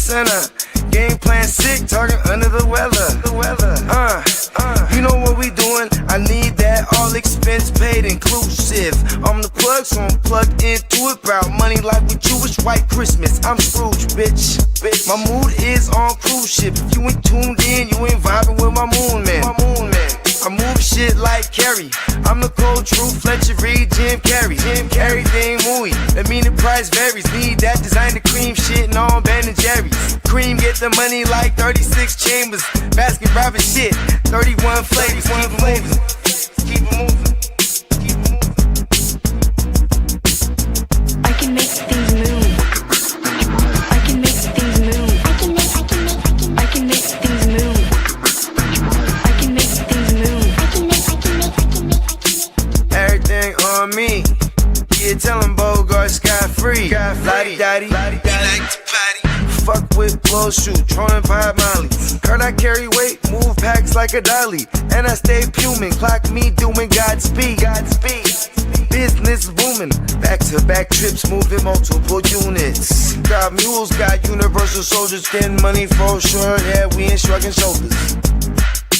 center. Game plan sick, talking under the weather. You know what we doing? I need that all expense paid inclusive. I'm the plug, so I'm plugged into it. About money like with Jewish white Christmas. I'm Scrooge, bitch. My mood is on cruise ship. If you ain't tuned in, you ain't vibing with my moon man. I move shit like Kerry. I'm the cold truth, Fletcher Reed, Jim Carrey. Everything movie, that mean the price varies. Need that designer cream shit and all Ben and Jerry's. Cream get the money like 36 chambers. Basket Robin shit, 31 flavors. Keep it moving. I can make things move. I can make things move. I can make things move. I can make things move. Everything on me. Yeah, tell him Bogart scot-free. Lottie-dottie, he like to potty. Fuck with blow shoot, trolling 5 Molly. Heard I carry weight, move packs like a dolly. And I stay fuming, clock me doing Godspeed. Business booming, back-to-back trips moving multiple units. Got mules, got universal soldiers, getting money for sure. Yeah, we ain't shrugging shoulders.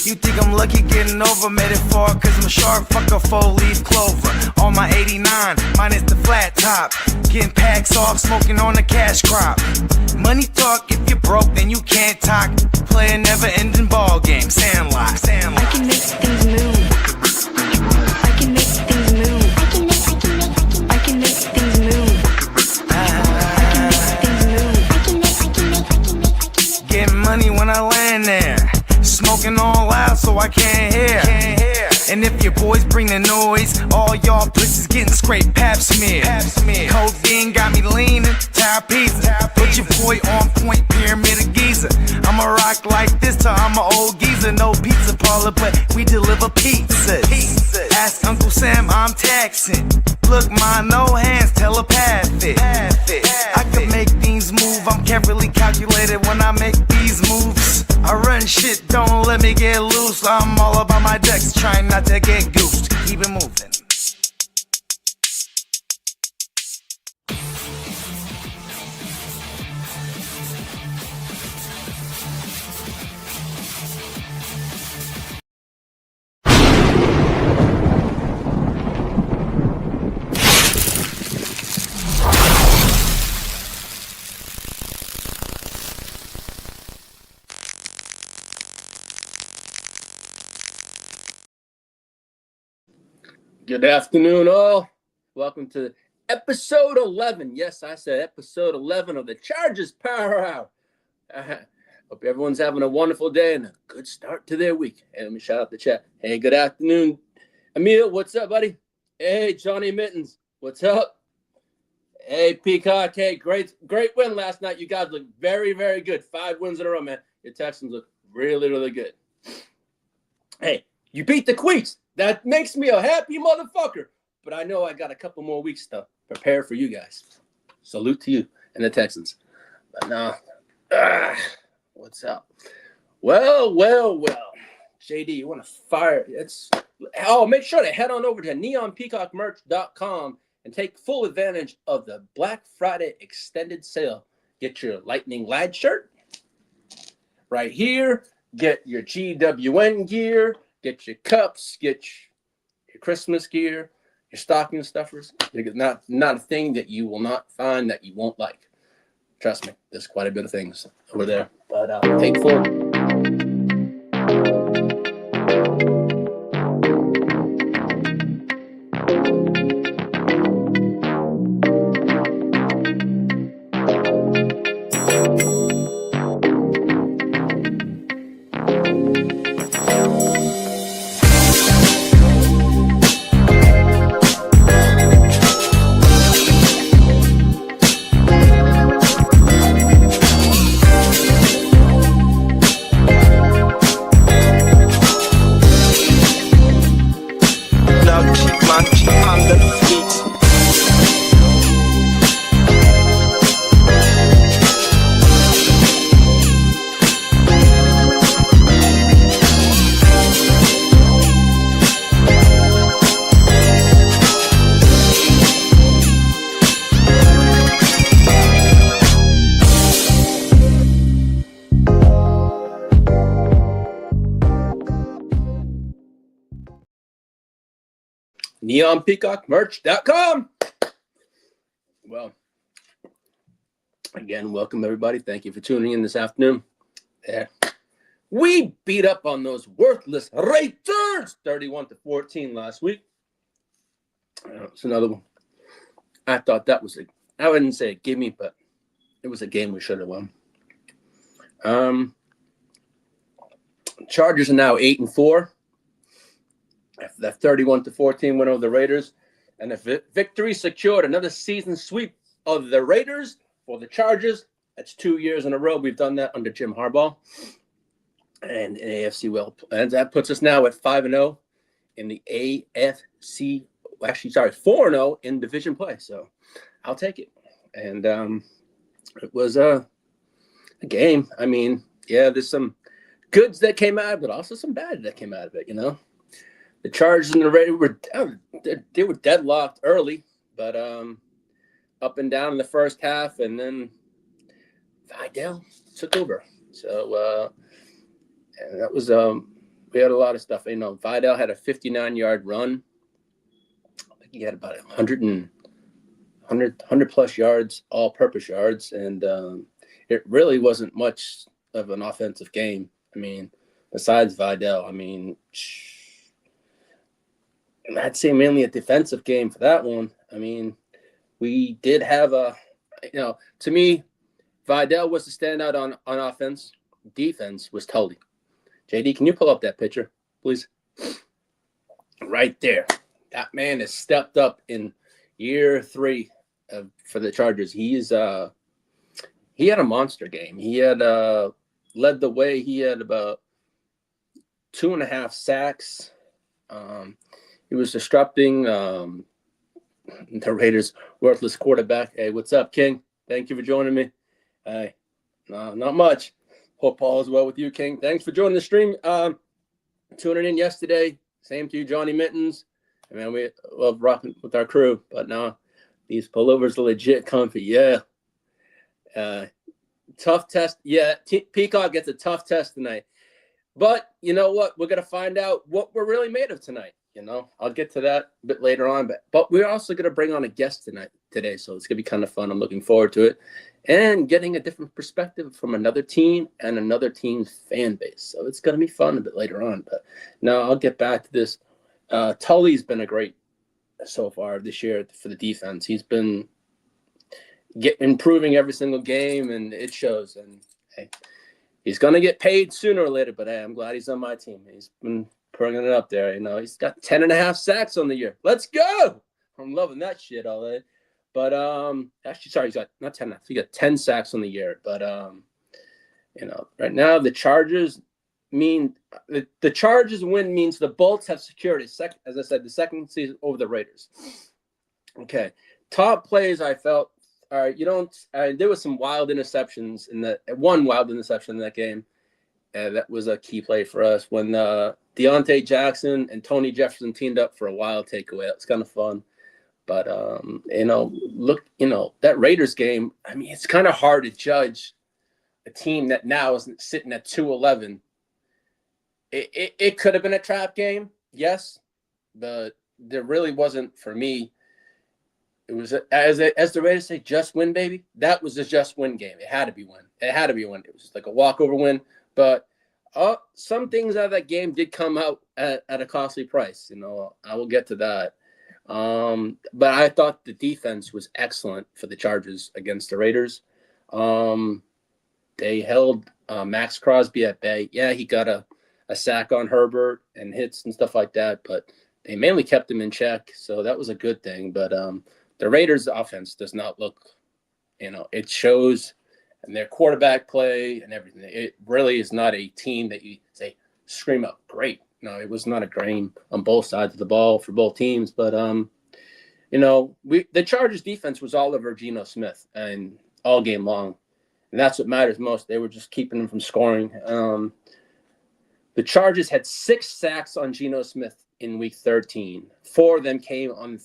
You think I'm lucky getting over, made it far, cause I'm sharp, fuck a 4-leaf clover. On my 89, minus the flat top. Getting packs off, smoking on the cash crop. Money talk, if you're broke, then you can't talk. Play a never-ending ball game, Sandlot. I can make things move. I can make things move. I can make things move. Getting money when I land there. Smoking all loud so I can't hear. And if your boys bring the noise, all y'all pussies getting scraped pap smear. Codeine got me leaning, tower pizza. Put your boy on point, pyramid of Giza. I'ma rock like this till I'm an old geezer. No pizza parlor, but we deliver pizzas. Ask Uncle Sam, I'm taxing. Look, ma, no hands, telepathic. I can make things move, I'm carefully calculated when I make these moves. I run shit, don't let me get loose. I'm all about my ducks, trying not to get goosed. Keep it moving. Good afternoon, all. Welcome to episode 11. Yes, I said episode 11 of the Chargers Power Hour. Hope everyone's having a wonderful day and a good start to their week. Hey, let me shout out the chat. Hey, good afternoon, Emil. What's up, buddy? Hey, Johnny Mittens. What's up? Hey, Peacock. Hey, great win last night. You guys look very, very good. 5 wins in a row, man. Your Texans look really, really good. Hey, you beat the Queens. That makes me a happy motherfucker. But I know I got a couple more weeks to prepare for you guys. Salute to you and the Texans. But no. What's up? Well. JD, you want to fire? Make sure to head on over to neonpeacockmerch.com and take full advantage of the Black Friday extended sale. Get your Lightning Lad shirt right here. Get your GWN gear. Get your cups, get your Christmas gear, your stocking stuffers. It's not a thing that you will not find that you won't like. Trust me, there's quite a bit of things over there. But take full. neonpeacockmerch.com. Well, again, welcome everybody. Thank you for tuning in this afternoon. Yeah. We beat up on those worthless Raiders 31-14 last week. It's another one. I thought that was I wouldn't say a gimme, but it was a game we should have won. Chargers are now 8-4. That 31-14 win over the Raiders, and the victory secured another season sweep of the Raiders for the Chargers. That's 2 years in a row we've done that under Jim Harbaugh and in AFC well, and that puts us now at 5-0 in the AFC. Actually, sorry, 4-0 in division play. So I'll take it. And it was a game. I mean, yeah, there's some goods that came out, but also some bad that came out of it. You know, the Chargers and the Raiders were deadlocked early, but up and down in the first half, and then Vidal took over. So and that was we had a lot of stuff. You know, Vidal had a 59-yard run. I think he had about 100 plus yards, all-purpose yards, and it really wasn't much of an offensive game. I mean, besides Vidal, I mean, I'd say mainly a defensive game for that one. I mean, we did have to me, Vidal was the standout on offense. Defense was Tully. JD, can you pull up that picture, please? Right there. That man has stepped up in year 3 for the Chargers. He had a monster game. He had led the way. He had about 2.5 sacks. He was disrupting the Raiders' worthless quarterback. Hey, what's up, King? Thank you for joining me. Hey, no, not much. Hope all is well with you, King. Thanks for joining the stream. Tuning in yesterday. Same to you, Johnny Mittens. I mean, we love rocking with our crew, but now these pullovers are legit comfy. Yeah. Tough test. Yeah, Peacock gets a tough test tonight. But you know what? We're going to find out what we're really made of tonight. You know, I'll get to that a bit later on. But we're also going to bring on a guest today, so it's going to be kind of fun. I'm looking forward to it. And getting a different perspective from another team and another team's fan base. So it's going to be fun a bit later on. But now I'll get back to this. Tully's been a great so far this year for the defense. He's been improving every single game, and it shows. And hey, he's going to get paid sooner or later, but hey, I'm glad he's on my team. He's been bringing it up there. You know, he's got 10.5 sacks on the year. Let's go. I'm loving that shit all day. But actually, sorry, he's got not 10. He got 10 sacks on the year. But you know, right now the Chargers the Chargers win means the Bolts have secured a second, as I said, the second season over the Raiders. Okay, top plays I felt. All right, there was some wild interceptions one wild interception in that game. That was a key play for us when Deontay Jackson and Tony Jefferson teamed up for a wild takeaway. It was kind of fun. But, that Raiders game, I mean, it's kind of hard to judge a team that now is sitting at 2-11. It could have been a trap game, yes, but there really wasn't for me. It was, as the Raiders say, just win, baby. That was a just win game. It had to be win. It had to be a win. It was just like a walkover win. But some things out of that game did come out at a costly price. You know, I will get to that. But I thought the defense was excellent for the Chargers against the Raiders. They held Max Crosby at bay. Yeah, he got a sack on Herbert and hits and stuff like that, but they mainly kept him in check, so that was a good thing. But the Raiders' offense does not look, it shows in their quarterback play and everything. It really is not a team that you say, scream up, great. No, it was not a game on both sides of the ball for both teams. But, the Chargers defense was all over Geno Smith and all game long. And that's what matters most. They were just keeping him from scoring. The Chargers had 6 sacks on Geno Smith in week 13. 4 of them came alone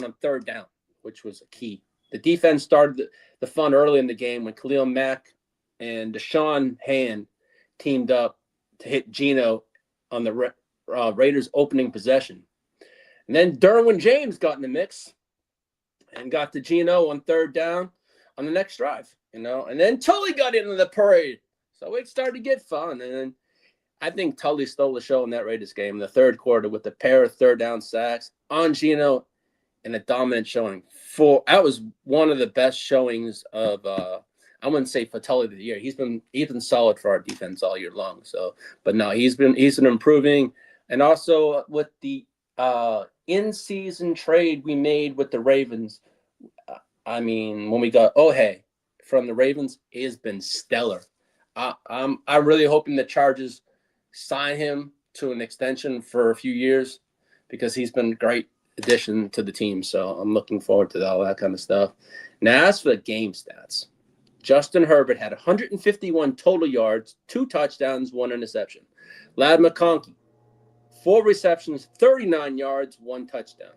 on third down, which was a key. The defense started the fun early in the game when Khalil Mack and Deshaun Hand teamed up to hit Geno on the Raiders' opening possession. And then Derwin James got in the mix and got to Geno on third down on the next drive, And then Tully got into the parade. So it started to get fun. And then I think Tully stole the show in that Raiders game in the third quarter with a pair of third down sacks on Geno and a dominant showing. That was one of the best showings of I wouldn't say for Tully of the year. He's been solid for our defense all year long. So, but no, he's been improving. And also with the in-season trade we made with the Ravens, when we got Ohe from the Ravens, he has been stellar. I'm really hoping the Chargers sign him to an extension for a few years because he's been a great addition to the team. So I'm looking forward to all that kind of stuff. Now, as for the game stats, Justin Herbert had 151 total yards, 2 touchdowns, 1 interception. Ladd McConkey, 4 receptions, 39 yards, 1 touchdown.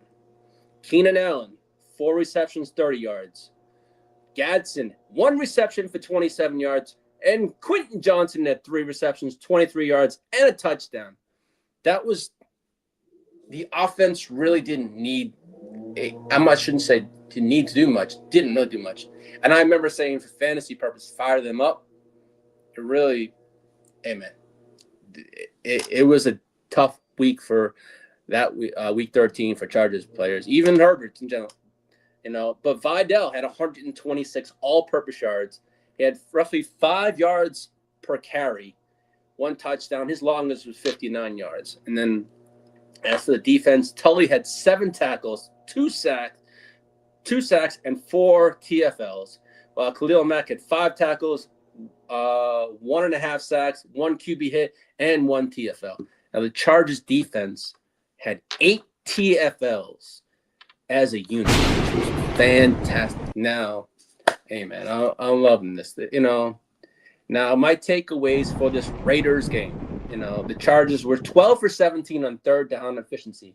Keenan Allen, 4 receptions, 30 yards. Gadsden, 1 reception for 27 yards. And Quentin Johnson had 3 receptions, 23 yards, and a touchdown. That was the offense really didn't need shouldn't say didn't need to do much, didn't really do much. And I remember saying for fantasy purposes, fire them up. It really, it was a tough week for that week 13 for Chargers players, even Herbert in general. But Vidal had 126 all-purpose yards. He had roughly 5 yards per carry, 1 touchdown. His longest was 59 yards. And then as for the defense, Tully had 7 tackles, 2 sacks, and 4 TFLs, while Khalil Mack had 5 tackles, 1.5 sacks, 1 QB hit, and 1 TFL. Now, the Chargers defense had 8 TFLs as a unit, which was fantastic. Now, hey, man, I'm loving this. Now, my takeaways for this Raiders game, the Chargers were 12 for 17 on third down efficiency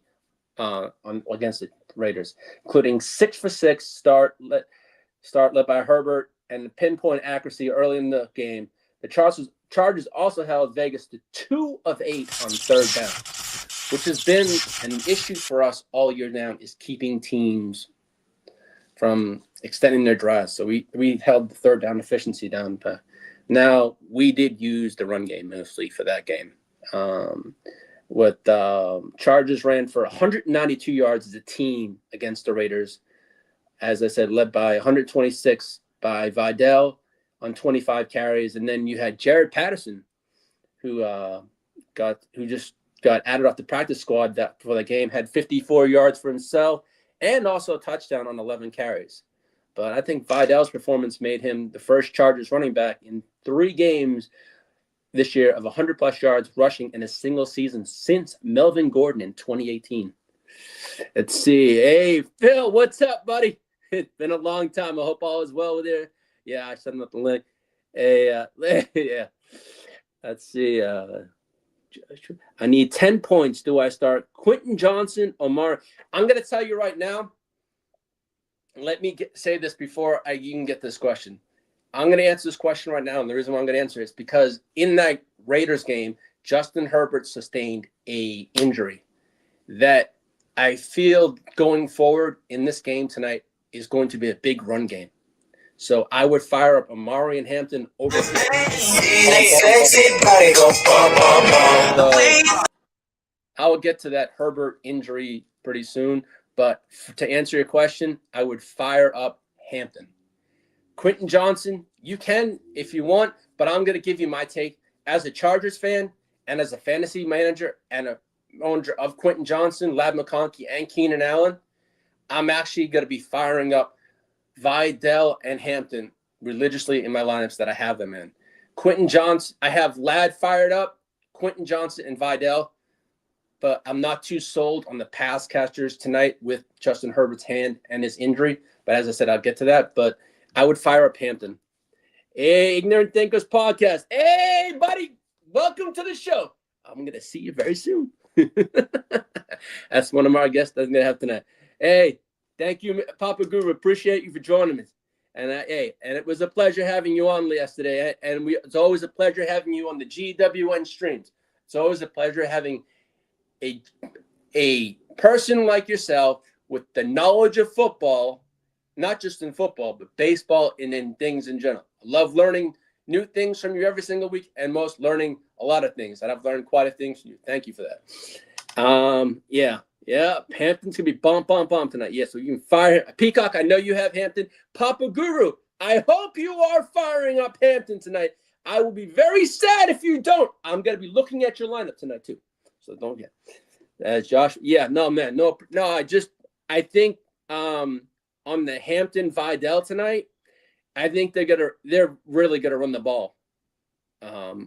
against the Raiders, including 6 for 6 start led by Herbert and pinpoint accuracy early in the game. The Chargers also held Vegas to 2 of 8 on third down, which has been an issue for us all year now, is keeping teams from extending their drives. So we held the third down efficiency down. Now, we did use the run game mostly for that game. Chargers ran for 192 yards as a team against the Raiders. As I said, led by 126 by Vidal on 25 carries. And then you had Jared Patterson, who just got added off the practice squad for the game, had 54 yards for himself and also a touchdown on 11 carries. But I think Vidal's performance made him the first Chargers running back in 3 games this year of 100-plus yards rushing in a single season since Melvin Gordon in 2018. Let's see. Hey, Phil, what's up, buddy? It's been a long time. I hope all is well with you. Yeah, I sent him up the link. Hey, yeah. Let's see. I need 10 points. Do I start Quentin Johnson, Omar? I'm going to tell you right now. Let me say this before you can get this question. I'm going to answer this question right now, and the reason why I'm going to answer it is because in that Raiders game, Justin Herbert sustained a injury that I feel going forward in this game tonight is going to be a big run game. So I would fire up Amari and Hampton over. So I will get to that Herbert injury pretty soon. But to answer your question, I would fire up Hampton. Quentin Johnson, you can if you want, but I'm going to give you my take. As a Chargers fan and as a fantasy manager and a owner of Quentin Johnson, Ladd McConkey, and Keenan Allen, I'm actually going to be firing up Vidal and Hampton religiously in my lineups that I have them in. Quentin Johnson, I have Ladd fired up, Quentin Johnson and Vidal, but I'm not too sold on the pass catchers tonight with Justin Herbert's hand and his injury. But as I said, I'll get to that. But I would fire up Hampton. Hey, Ignorant Thinkers Podcast. Hey, buddy, welcome to the show. I'm going to see you very soon. That's one of my guests that's going to have tonight. Hey, thank you, Papa Guru. Appreciate you for joining me. And it was a pleasure having you on yesterday. And it's always a pleasure having you on the GWN streams. It's always a pleasure having a person like yourself with the knowledge of football, not just in football, but baseball and in things in general. I love learning new things from you every single week, and most learning a lot of things. And I've learned quite a few things from you. Thank you for that. Yeah. Hampton's gonna be bomb tonight. Yeah, so you can fire Peacock. I know you have Hampton. Papa Guru, I hope you are firing up Hampton tonight. I will be very sad if you don't. I'm gonna be looking at your lineup tonight too. So don't get Josh. Yeah, no, man, no. I think on the Hampton Vidal tonight, I think they're really gonna run the ball.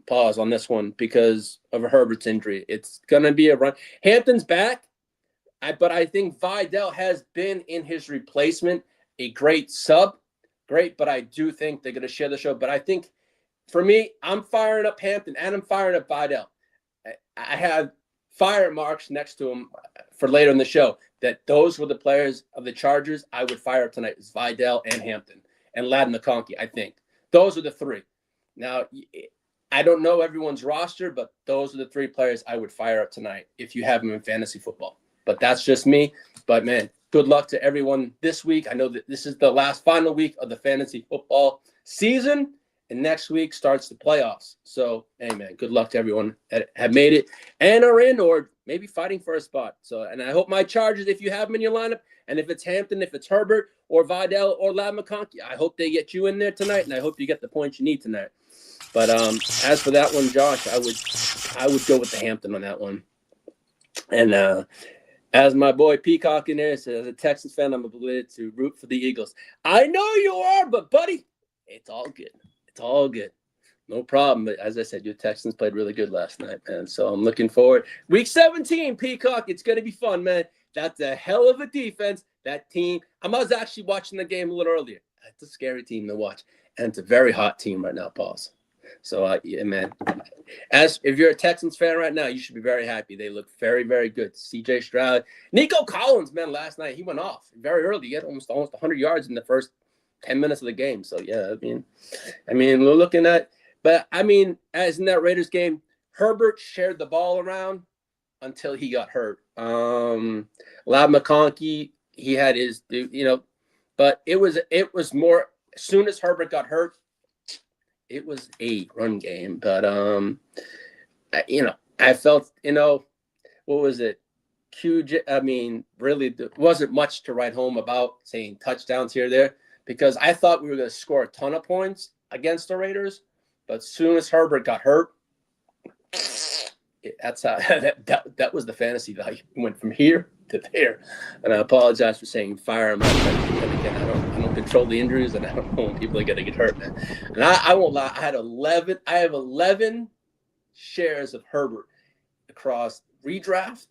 Pause on this one because of Herbert's injury. It's gonna be a run. Hampton's back, but I think Vidal has been in his replacement a great sub. Great, but I do think they're gonna share the show. But I think for me, I'm firing up Hampton and I'm firing up Vidal. I have fire marks next to him for later in the show that those were the players of the Chargers I would fire up tonight is Vidal and Hampton and Ladd McConkey, I think. Those are the three. Now, I don't know everyone's roster, but those are the three players I would fire up tonight if you have them in fantasy football. But that's just me. But, man, good luck to everyone this week. I know that this is the last final week of the fantasy football season, and next week starts the playoffs. So, hey, man, good luck to everyone that have made it and are in or maybe fighting for a spot. So, and I hope my Chargers, if you have them in your lineup, and if it's Hampton, if it's Herbert or Vidal or Ladd McConkey, I hope they get you in there tonight, and I hope you get the points you need tonight. But as for that one, Josh, I would go with the Hampton on that one. And as my boy Peacock in there says, as a Texans fan, I'm obligated to root for the Eagles. I know you are, but buddy, it's all good. It's all good. No problem. But as I said, your Texans played really good last night, man. So I'm looking forward. Week 17, Peacock. It's going to be fun, man. That's a hell of a defense. That team. I was actually watching the game a little earlier. It's a scary team to watch. And it's a very hot team right now, Pauls. So, yeah, man, as if you're a Texans fan right now, you should be very happy. They look very, very good. C.J. Stroud. Nico Collins, man, last night, he went off very early. He had almost 100 yards in the first 10 minutes of the game. So, yeah, I mean, we're looking at – but, I mean, as in that Raiders game, Herbert shared the ball around until he got hurt. Ladd McConkey, he had his – but it was more – as soon as Herbert got hurt, it was a run game, but I felt, what was it? QJ. I mean, really, there wasn't much to write home about saying touchdowns here or there because I thought we were going to score a ton of points against the Raiders, but as soon as Herbert got hurt, that's how that was the fantasy value. It went from here to there, and I apologize for saying fire him up. Again, I don't control the injuries, and I don't know when people are going to get hurt, man. And I won't lie. I have 11 shares of Herbert across redraft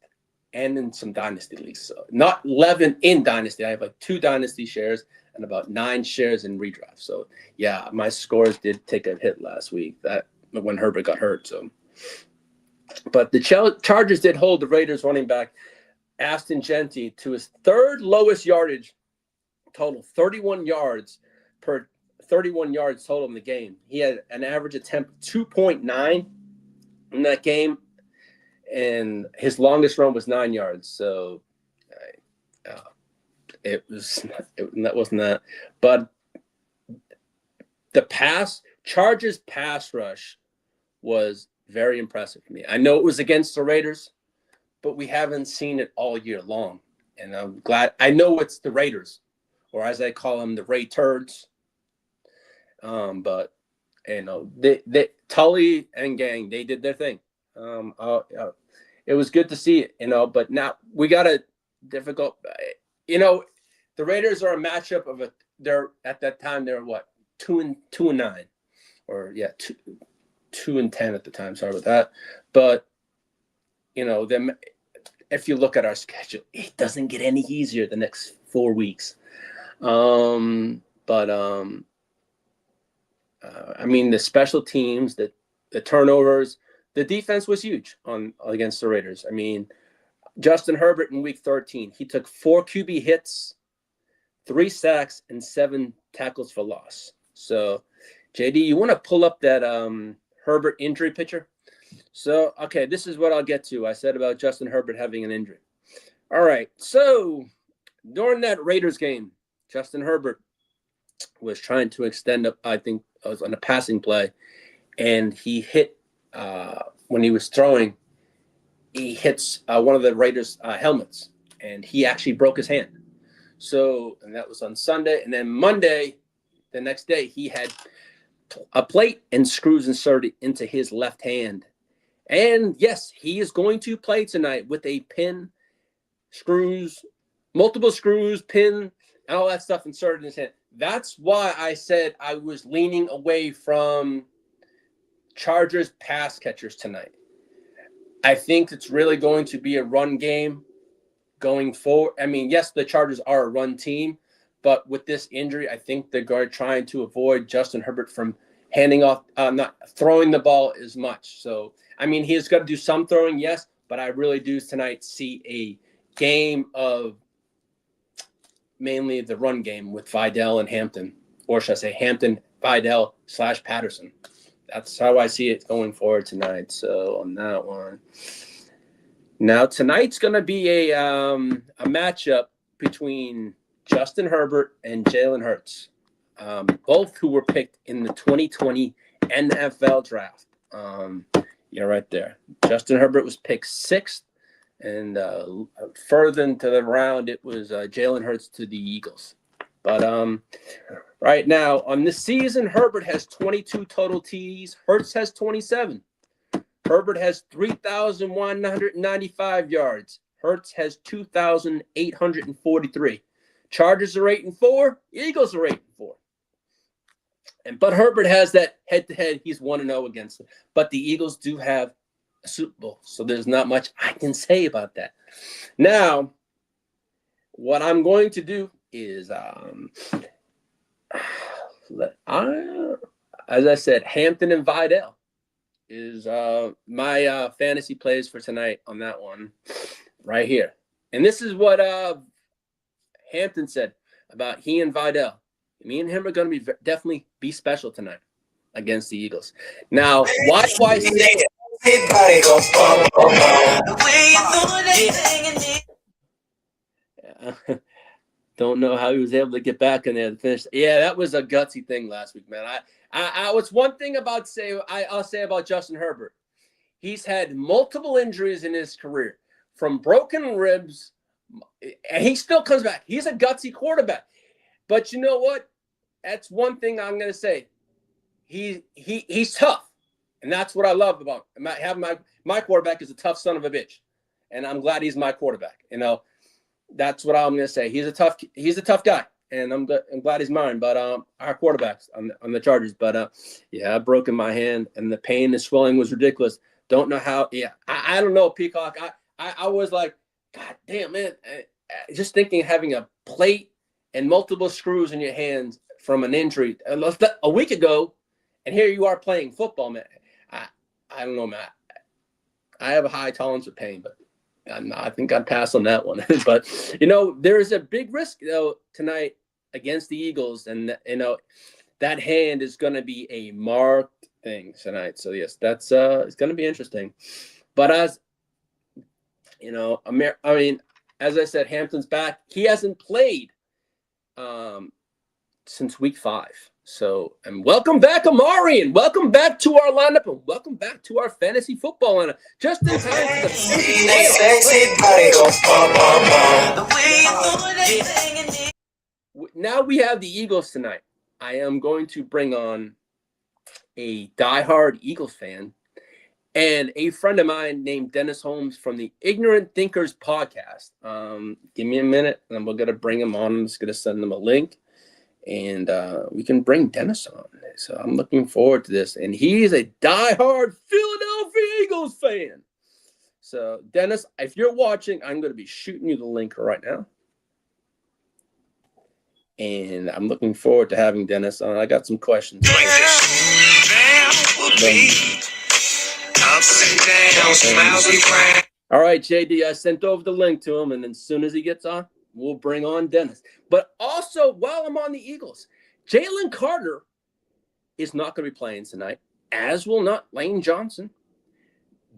and in some dynasty leagues. So not 11 in dynasty. I have like 2 dynasty shares and about 9 shares in redraft. So yeah, my scores did take a hit last week when Herbert got hurt. So, but the Chargers did hold the Raiders running back Aston Genty to his third lowest yardage total, 31 yards total in the game. He had an average attempt of 2.9 in that game, and his longest run was 9 yards. So that wasn't that. But the Chargers pass rush was very impressive for me. I know it was against the Raiders, but we haven't seen it all year long. And I'm glad. I know it's the Raiders, or as I call them, the Ray Turds. But they Tully and gang, they did their thing. It was good to see it, but now we got a difficult. The Raiders are a matchup of they're at that time they were what 2-9, or 2-10 at the time. Sorry about that, but them. If you look at our schedule, it doesn't get any easier the next 4 weeks. I mean, the special teams, the turnovers, the defense was huge against the Raiders. I mean, Justin Herbert in week 13, he took 4 QB hits, 3 sacks, and 7 tackles for loss. So, JD, you want to pull up that Herbert injury picture? So, okay, this is what I'll get to. I said about Justin Herbert having an injury. All right. So during that Raiders game, Justin Herbert was trying to extend up, I think it was on a passing play, and he hit when he was throwing, he hits one of the Raiders' helmets, and he actually broke his hand. So, and that was on Sunday. And then Monday, the next day, he had a plate and screws inserted into his left hand. And yes, he is going to play tonight with a pin, screws, multiple screws, pin, and all that stuff inserted in his hand. That's why I said I was leaning away from Chargers pass catchers tonight. I think it's really going to be a run game going forward. I mean, yes, the Chargers are a run team, but with this injury, I think they're trying to avoid Justin Herbert from handing off, not throwing the ball as much. So, I mean, he's got to do some throwing, yes, but I really do tonight see a game of mainly the run game with Vidal and Hampton, or should I say Hampton, Vidal / Patterson. That's how I see it going forward tonight. So on that one. Now tonight's going to be a matchup between Justin Herbert and Jalen Hurts, both who were picked in the 2020 NFL draft. Yeah, right there. Justin Herbert was picked 6th, and further into the round, it was Jalen Hurts to the Eagles. But right now, on this season, Herbert has 22 total TDs. Hurts has 27. Herbert has 3,195 yards. Hurts has 2,843. Chargers are 8-4. Eagles are 8-4. But Herbert has that head-to-head. He's 1-0 against them. But the Eagles do have a Super Bowl, so there's not much I can say about that. Now, what I'm going to do is, as I said, Hampton and Vidal is my fantasy plays for tonight on that one right here. And this is what Hampton said about he and Vidal. Me and him are going to be definitely be special tonight against the Eagles. Now, why do I say it? Don't know how he was able to get back in there to finish. Yeah, that was a gutsy thing last week, man. I was one thing I'll say about Justin Herbert. He's had multiple injuries in his career, from broken ribs, and he still comes back. He's a gutsy quarterback. But you know what? That's one thing I'm going to say. He's tough, and that's what I love about him. Having my quarterback is a tough son of a bitch, and I'm glad he's my quarterback. You know, that's what I'm going to say. He's a tough guy, and I'm glad he's mine. But our quarterbacks on the Chargers. But yeah, I've broken my hand, and the pain and swelling was ridiculous. Don't know how. Yeah, I don't know, Peacock. I was like, God damn, man. Just thinking having a plate and multiple screws in your hands from an injury a week ago, and here you are playing football, man. I don't know, man. I have a high tolerance of pain, but I think I'd pass on that one. But, you know, there is a big risk, though, tonight against the Eagles, and, you know, that hand is going to be a marked thing tonight. So, yes, that's it's going to be interesting. But as, you know, I mean, as I said, Hampton's back. He hasn't played since week 5. So, and welcome back, Amari, and welcome back to our lineup, and welcome back to our fantasy football lineup. Just in time for the Now we have the Eagles tonight. I am going to bring on a diehard Eagles fan and a friend of mine named Dennis Holmes from the Ignorant Thinkers podcast. Give me a minute, and we're going to bring him on. I'm just going to send him a link. And we can bring Dennis on. So I'm looking forward to this. And he's a diehard Philadelphia Eagles fan. So, Dennis, if you're watching, I'm going to be shooting you the link right now. And I'm looking forward to having Dennis on. I got some questions. All right, JD, I sent over the link to him. And as soon as he gets on, we'll bring on Dennis. But also, while I'm on the Eagles, Jalen Carter is not going to be playing tonight, as will not Lane Johnson.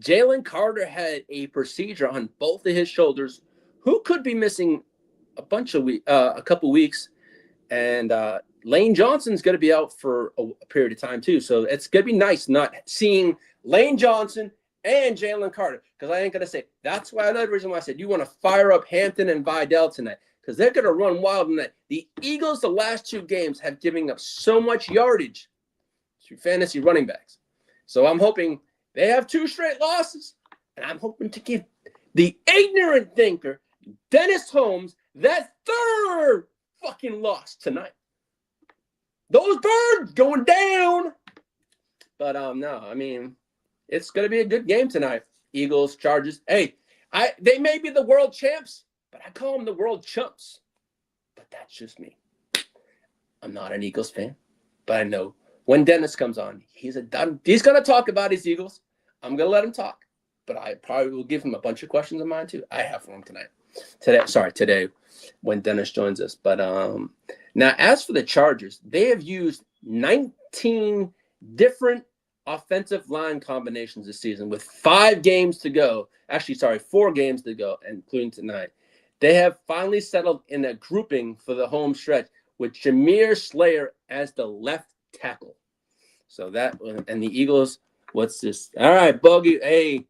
Jalen Carter had a procedure on both of his shoulders who could be missing a couple weeks, and Lane Johnson's going to be out for a period of time too. So it's going to be nice not seeing Lane Johnson and Jalen Carter, because I ain't going to say that's why another reason why I said you want to fire up Hampton and Vidal tonight, because they're going to run wild tonight. The Eagles, the last 2 games, have given up so much yardage to fantasy running backs. So I'm hoping they have 2 straight losses, and I'm hoping to give the ignorant thinker, Dennis Holmes, that 3rd fucking loss tonight. Those birds going down. But no, I mean, it's going to be a good game tonight. Eagles, Chargers. Hey, they may be the world champs, but I call them the world chumps. But that's just me. I'm not an Eagles fan, but I know when Dennis comes on, he's going to talk about his Eagles. I'm going to let him talk, but I probably will give him a bunch of questions of mine too. I have for him today when Dennis joins us. But now as for the Chargers, they have used 19 different offensive line combinations this season with 5 games to go. Actually, 4 games to go, including tonight. They have finally settled in a grouping for the home stretch with Jameer Slayer as the left tackle. So that, and the Eagles, what's this? All right, Bogey. Hey,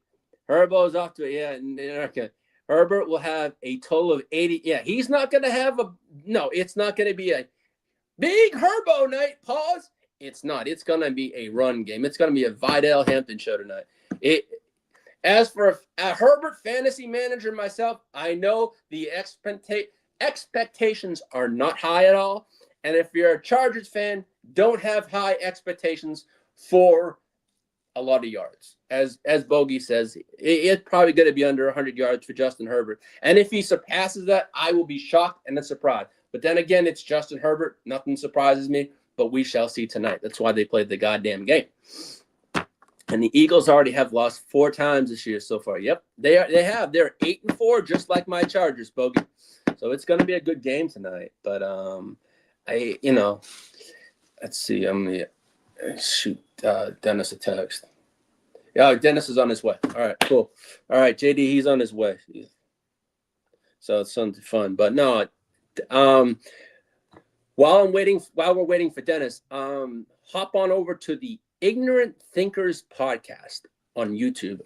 Herbo's off to it. Yeah, okay. Herbert will have a total of 80. Yeah, he's not going to have it's not going to be a big Herbo night. Pause. It's not. It's going to be a run game. It's going to be a Vidal Hampton show tonight. As for a Herbert fantasy manager myself, I know the expectations are not high at all. And if you're a Chargers fan, don't have high expectations for a lot of yards. As Bogey says, it's probably going to be under 100 yards for Justin Herbert. And if he surpasses that, I will be shocked and surprised. But then again, it's Justin Herbert. Nothing surprises me, but we shall see tonight. That's why they played the goddamn game. And the Eagles already have lost 4 times this year so far. Yep, they have. They're 8-4, just like my Chargers, Bogey. So it's going to be a good game tonight. But let's see. I'm gonna shoot Dennis a text. Yeah, Dennis is on his way. All right, cool. All right, JD, he's on his way. So it's something fun. But no, while we're waiting for Dennis, hop on over to the Ignorant Thinkers podcast on YouTube.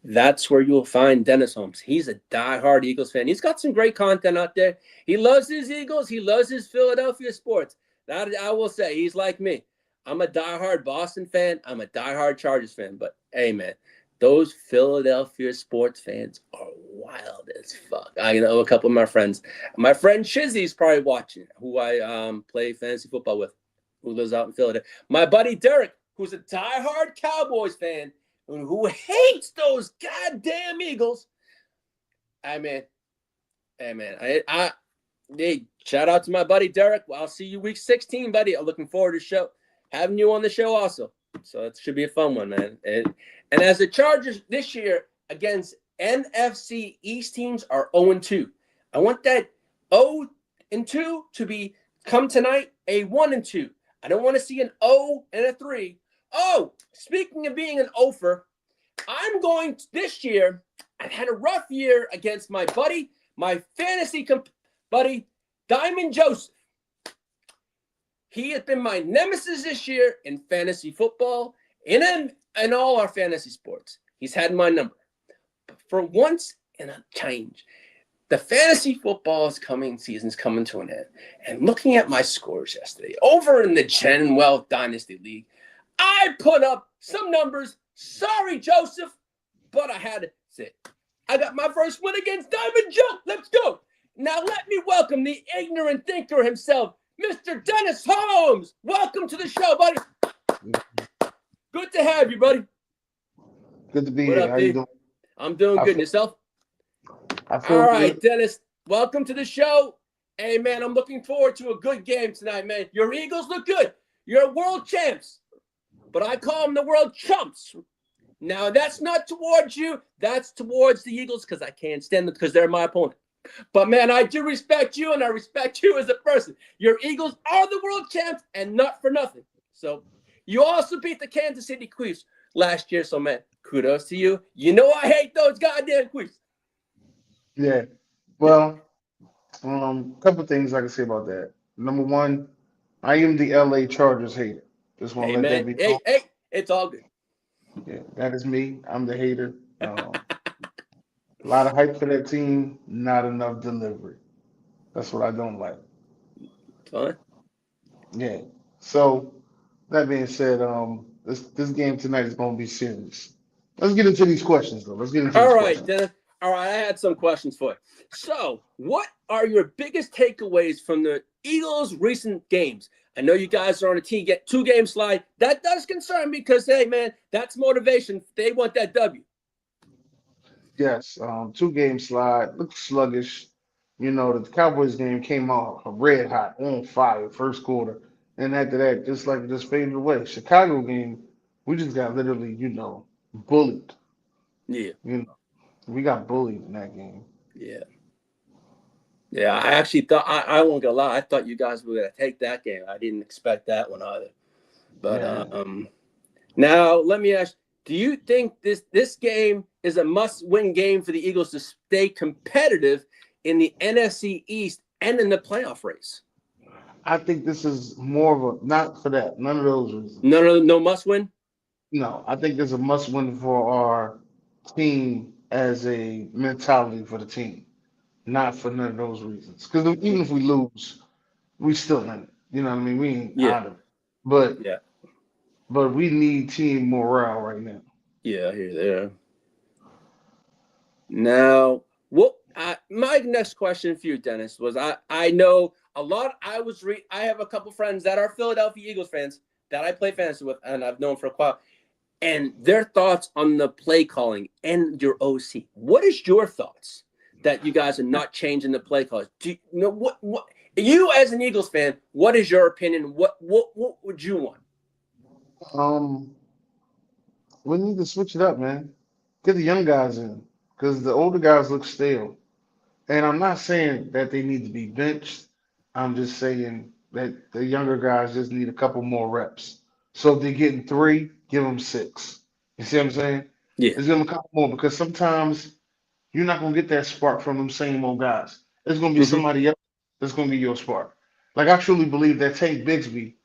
That's where you'll find Dennis Holmes. He's a diehard Eagles fan. He's got some great content out there. He loves his Eagles. He loves his Philadelphia sports. That I will say. He's like me. I'm a diehard Boston fan. I'm a diehard Chargers fan. But hey, man, those Philadelphia sports fans are wild as fuck. I know a couple of my friends. My friend Shizzy's probably watching, who I play fantasy football with, who lives out in Philadelphia. My buddy Derek, who's a diehard Cowboys fan, who hates those goddamn Eagles. Hey, shout out to my buddy Derek. Well, I'll see you week 16, buddy. I'm looking forward to having you on the show also. So it should be a fun one, man. And as the Chargers this year against NFC East teams are 0-2. I want that 0-2 to come tonight a 1-2. I don't want to see an 0 and a 3. Oh, speaking of being an offer, I'm going this year. I've had a rough year against my buddy, my fantasy buddy, Diamond Joseph. He has been my nemesis this year in fantasy football and in all our fantasy sports. He's had my number. But for once in a change, the fantasy football season's coming to an end. And looking at my scores yesterday, over in the Chen Wealth Dynasty League, I put up some numbers. Sorry, Joseph, but I had to say, I got my first win against Diamond Joe. Let's go. Now let me welcome the ignorant thinker himself, Mr. Dennis Holmes. Welcome to the show, buddy. Good to have you, buddy. Good to be what here. Up, How you doing? I'm doing good. And yourself? All right, good. Dennis, welcome to the show. Hey, man, I'm looking forward to a good game tonight, man. Your Eagles look good. You're world champs. But I call them the world chumps. Now, that's not towards you. That's towards the Eagles because I can't stand them because they're my opponent. But, man, I do respect you, and I respect you as a person. Your Eagles are the world champs and not for nothing. So you also beat the Kansas City Chiefs last year. So, man, kudos to you. You know I hate those goddamn Chiefs. Yeah. Well, couple things I can say about that. Number one, I am the L.A Chargers hater. Just want Hey to let that man, be known. hey, it's all good. Yeah, that is me. I'm the hater. A lot of hype for that team, not enough delivery. That's what I don't like. Fine. Yeah. So that being said, this game tonight is going to be serious. Let's get into these questions, though. Let's get into All these right, questions. Dennis. All right, I had some questions for you. So, what are your biggest takeaways from the Eagles' recent games? I know you guys are on a two-game slide. That does concern me because, hey, man, that's motivation. They want that W. Yes, two-game slide. Looked sluggish. The Cowboys game came out red hot, on fire, first quarter. And after that, just like it just faded away. Chicago game, we just got literally, bullied. Yeah, You know, we got bullied in that game. yeah, yeah. I actually thought I won't gonna lie. I thought you guys were gonna take that game. I didn't expect that one either. But Yeah. now let me ask: do you think this game is a must-win game for the Eagles to stay competitive in the NFC East and in the playoff race? I think this is more of a, not for that, none of those No, reasons. no, no must-win. No, I think it's a must-win for our team as a mentality for the team, not for none of those reasons. Because even if we lose, we still in it. You know what I mean? We ain't Yeah, out of it. But yeah, but we need team morale right now. yeah. Here, there. Now, my next question for you, Dennis, was I know a lot. I have a couple friends that are Philadelphia Eagles fans that I play fantasy with, and I've known for a while, and their thoughts on the play calling and your OC. What is your thoughts that you guys are not changing the play calls? Do you know what you as an Eagles fan? What is your opinion? What would you want? Um, we need to switch it up, man. Get the young guys in, because the older guys look stale. And I'm not saying that they need to be benched. I'm just saying that the younger guys just need a couple more reps. So if they're getting three, give them six. You see what I'm saying? Yeah. Just give them a couple more because sometimes you're not gonna get that spark from them same old guys. It's gonna be Hmm. somebody else that's gonna be your spark. Like I truly believe that Tank Bigsby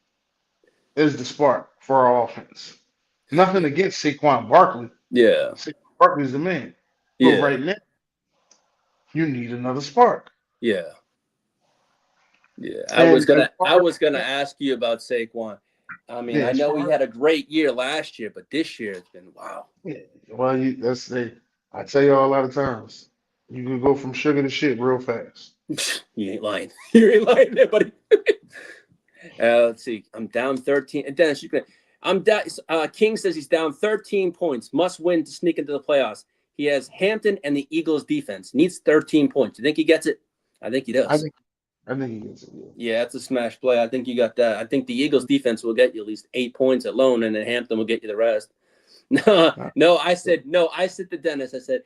is the spark for our offense. Nothing against Saquon Barkley. Yeah. Saquon Barkley's the man. But Yeah. right now, you need another spark. Yeah. Yeah, And as I far was gonna as ask you about Saquon. I mean, yeah, I as know he far as had a great year last year, but this year it's been wow. yeah, well, that's I tell you all a lot of times, you can go from sugar to shit real fast. You ain't lying. You ain't lying there, buddy. Let's see. I'm down 13. And Dennis, you can. I'm down. King says he's down 13 points. Must win to sneak into the playoffs. He has Hampton and the Eagles defense. Needs 13 points. You think he gets it? I think he I does. think I think he gets it. Yeah. Yeah, that's a smash play. I think you got that. I think the Eagles defense will get you at least 8 points alone, and then Hampton will get you the rest. No, Uh, no, I said no. I said to Dennis. I said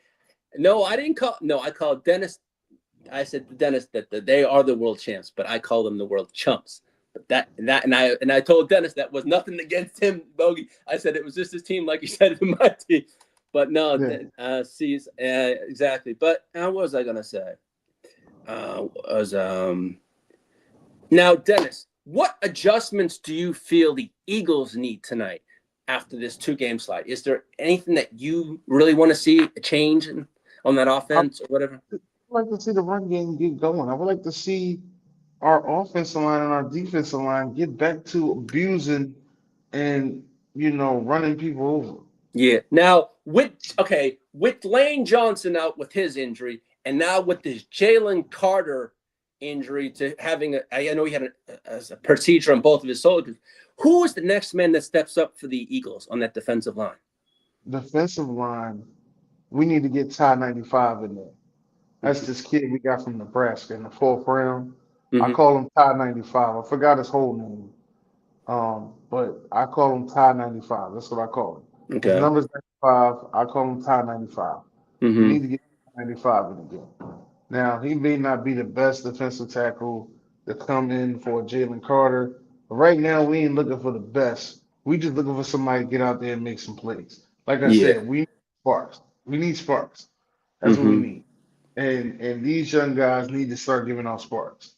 no. I didn't call. No, I called Dennis. I said to Dennis that they are the world champs, but I call them the world chumps. But I told Dennis that was nothing against him, Bogey. I said it was just his team, like you said, in my team. But no, yeah. exactly. But what was I gonna say? Was Now, Dennis, what adjustments do you feel the Eagles need tonight after this two-game slide? Is there anything that you really want to see a change on that I'd offense or whatever? like to see the run game get going. I would like to see our offensive line and our defensive line get back to abusing and running people over. Yeah. Now, with Lane Johnson out with his injury, and now with this Jalen Carter injury to having I know he had a procedure on both of his shoulders. Who is the next man that steps up for the Eagles on that defensive line? Defensive line, we need to get Ty 95 in there. That's Mm-hmm. this kid we got from Nebraska in the fourth round. I Mm-hmm. call him Ty 95. I forgot his whole name. But I call him Ty 95. That's what I call him. His Okay. number's 95. I call him Ty 95. We Mm-hmm. need to get 95 in the game. Now, he may not be the best defensive tackle to come in for Jalen Carter, but right now we ain't looking for the best. We just looking for somebody to get out there and make some plays. Like I Yeah. said, we need sparks. We need sparks. That's what we Mm-hmm. need. and these young guys need to start giving off sparks.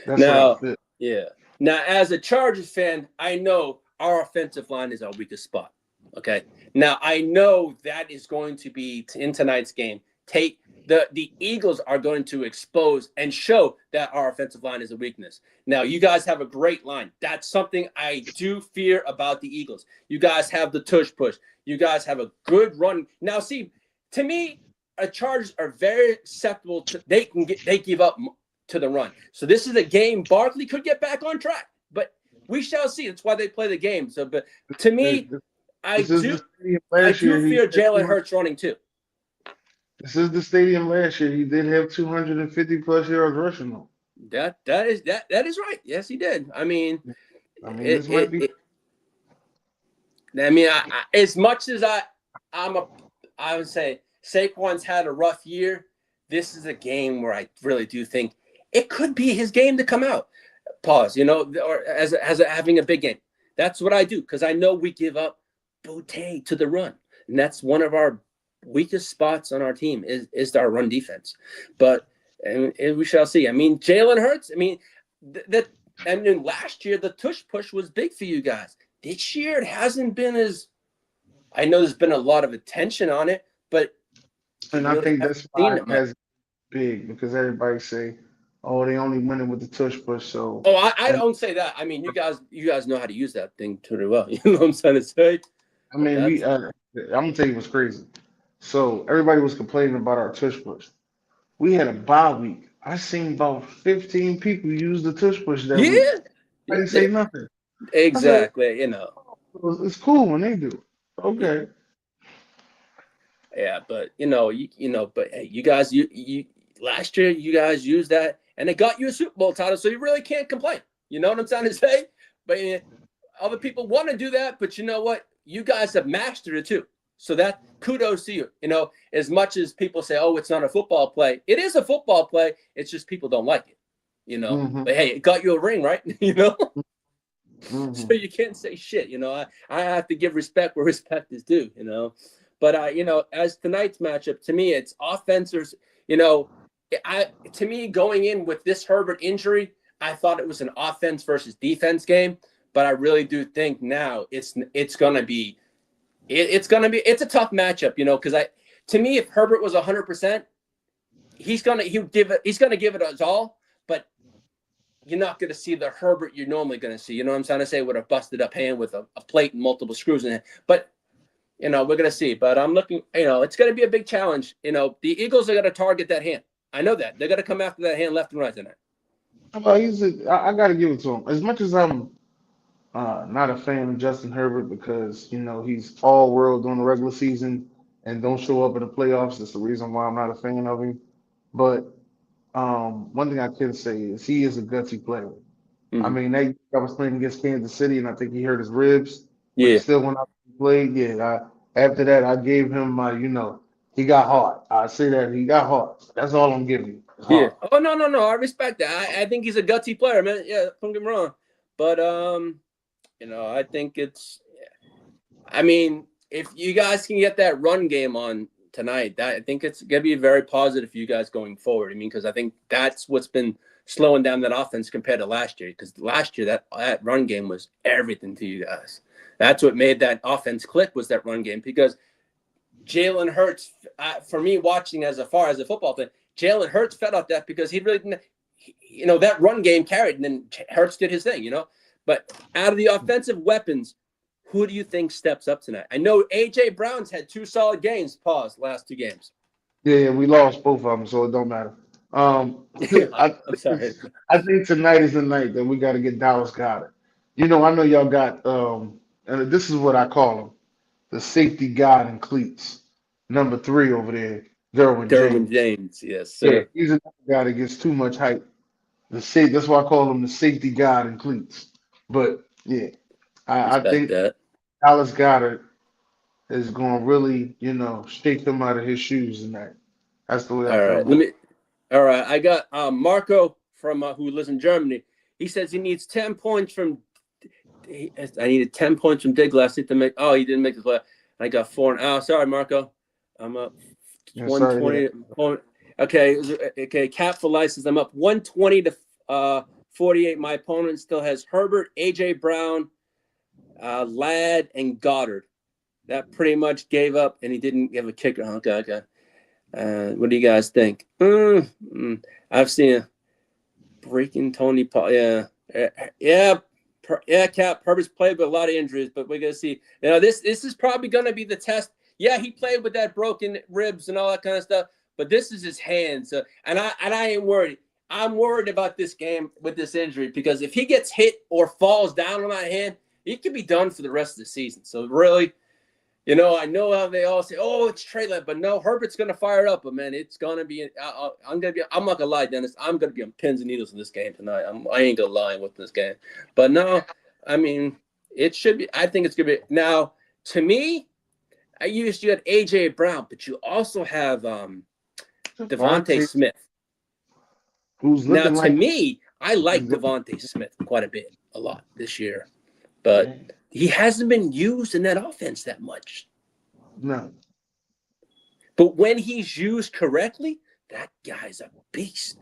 That's what I Now, feel. yeah. Now, as a Chargers fan, I know our offensive line is our weakest spot. Okay. Now, I know that is going to be in tonight's game. The Eagles are going to expose and show that our offensive line is a weakness. Now, you guys have a great line. That's something I do fear about the Eagles. You guys have the tush push. You guys have a good run. Now, see, to me, Chargers are very susceptible to they give up to the run. So this is a game Barkley could get back on track, but we shall see. That's why they play the game. So, but to me, I This is the do stadium I last year. do fear Jalen Hurts running too. This is the stadium last year. He did have 250 plus yards rushing though. That is right. Yes, he did. I mean, I mean, this might be. as much as I would say Saquon's had a rough year. This is a game where I really do think it could be his game to come out. Pause. Or as having a big game. That's what I do because I know we give up Boutte to the run, and that's one of our weakest spots on our team is our run defense. But and we shall see. I mean, Jalen Hurts. I mean, then last year the tush push was big for you guys. This year it hasn't been as. I know there's been a lot of attention on it, but And I think that's why it has big because everybody say, "Oh, they only winning with the tush push." So, I don't say that. I mean, you guys know how to use that thing pretty well. You know what I'm trying to say? I mean, I'm gonna tell you what's crazy. So everybody was complaining about our tush push. We had a bye week. I seen about 15 people use the tush push that week. I didn't say nothing. Exactly. It's cool when they do it. Okay. Yeah, but but hey, you guys, you last year you guys used that, and it got you a Super Bowl title, so you really can't complain. You know what I'm trying to say? But other people want to do that, but you know what? You guys have mastered it too. So that kudos to you. As much as people say, "Oh, it's not a football play," it is a football play. It's just people don't like it. Mm-hmm. But hey, it got you a ring, right? Mm-hmm. So you can't say shit. I have to give respect where respect is due. But as tonight's matchup, to me, it's offenses. To me, going in with this Herbert injury, I thought it was an offense versus defense game. But I really do think now it's gonna be it's a tough matchup. Because to me, if Herbert was 100%, he's gonna give it his all. But you're not going to see the Herbert you're normally going to see. You know what I'm trying to say? With a busted up hand with a plate and multiple screws in it. But, we're going to see. But I'm looking, it's going to be a big challenge. The Eagles are going to target that hand. I know that. They're going to come after that hand left and right tonight. Well, I got to give it to him. As much as I'm not a fan of Justin Herbert because, he's all world during the regular season and don't show up in the playoffs. That's the reason why I'm not a fan of him. But one thing I can say is he is a gutsy player. Mm-hmm. I mean, I was playing against Kansas City, and I think he hurt his ribs. But Yeah. he still went out and played. Yeah. After that, I gave him my, he got hard. I say that he got hard. That's all I'm giving you. Yeah. Oh no. I respect that. I think he's a gutsy player, man. Yeah, don't get me wrong. But I think it's. I mean, if you guys can get that run game on tonight, I think it's going to be very positive for you guys going forward. I mean, because I think that's what's been slowing down that offense compared to last year. Because last year, that run game was everything to you guys. That's what made that offense click was that run game. Because Jalen Hurts, for me watching as far as a football thing, Jalen Hurts fed off that because he really didn't, that run game carried. And then Hurts did his thing, But out of the offensive weapons, who do you think steps up tonight? I know A.J. Brown's had 2 solid games, last 2 games. Yeah, we lost both of them, so it don't matter. I'm sorry. I think tonight is the night that we got to get Dallas Goedert. I know y'all got, and this is what I call him, the safety god in cleats, number 3 over there, Derwin James, yes, Yeah, sir. he's another guy that gets too much hype. That's why I call him the safety god in cleats. But yeah, I think that. Dallas Goedert is going to really, shake him out of his shoes tonight. That's the way I feel. All right. I got Marco from who lives in Germany. He says he needs 10 points from. I needed 10 points from Dig last night to make. Oh, he didn't make the play. I got 4. Oh, sorry, Marco. I'm up 120. Okay. Cap for license. I'm up 120 to 48. My opponent still has Herbert, AJ Brown, Ladd, and Goddard. That pretty much gave up, and he didn't give a kicker. Okay. What do you guys think? I've seen a breaking Tony Paul. Yeah. Cap. Herbert's played with a lot of injuries, but we're gonna see. This is probably gonna be the test. Yeah, he played with that broken ribs and all that kind of stuff, but this is his hand. So, and I ain't worried. I'm worried about this game with this injury because if he gets hit or falls down on that hand, he could be done for the rest of the season. So really, I know how they all say, "Oh, it's Trey Lance," but no, Herbert's gonna fire it up. But man, it's gonna be. I'm not gonna lie, Dennis. I'm gonna be on pins and needles in this game tonight. I ain't gonna lie with this game. But no, I mean, it should be. I think it's gonna be. Now, to me, you had AJ Brown, but you also have Devontae Smith. Who's Now, looking to like me, I like Devontae Smith quite a lot this year, but he hasn't been used in that offense that much. no. But when he's used correctly, that guy's a beast.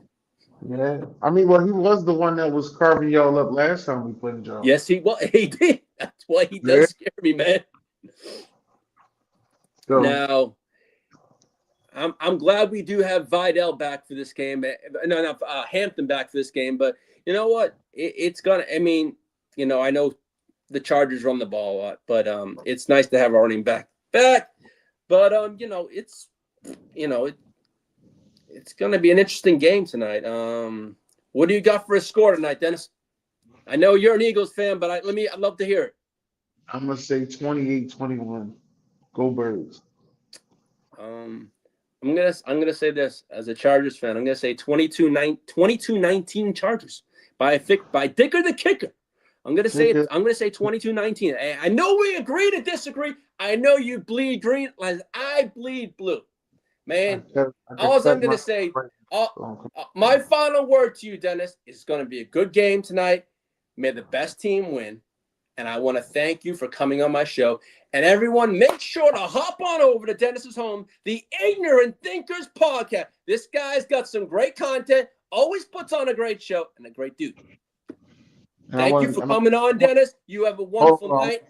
Yeah, I mean, well, he was the one that was carving y'all up last time we played y'all. Yes, he did. That's why he does scare me, man. So, Now, I'm glad we do have Vidal back for this game. No, not Hampton back for this game. But you know what? It's gonna. I mean, I know the Chargers run the ball a lot, but it's nice to have our running back. But it's gonna be an interesting game tonight. What do you got for a score tonight, Dennis? I know you're an Eagles fan, but I'd love to hear it. I'm gonna say 28-21. Go Birds. I'm gonna say this as a Chargers fan. I'm gonna say 22-19 Chargers by Dicker the kicker. I'm gonna say 22-19. I know we agree to disagree. I know you bleed green as I bleed blue, man. All I'm gonna say, my final word to you, Dennis, is gonna be a good game tonight. May the best team win. And I want to thank you for coming on my show. And everyone, make sure to hop on over to Dennis's Home, the Ignorant Thinkers podcast. This guy's got some great content, always puts on a great show, and a great dude. Thank you for coming on, Dennis. You have a wonderful night.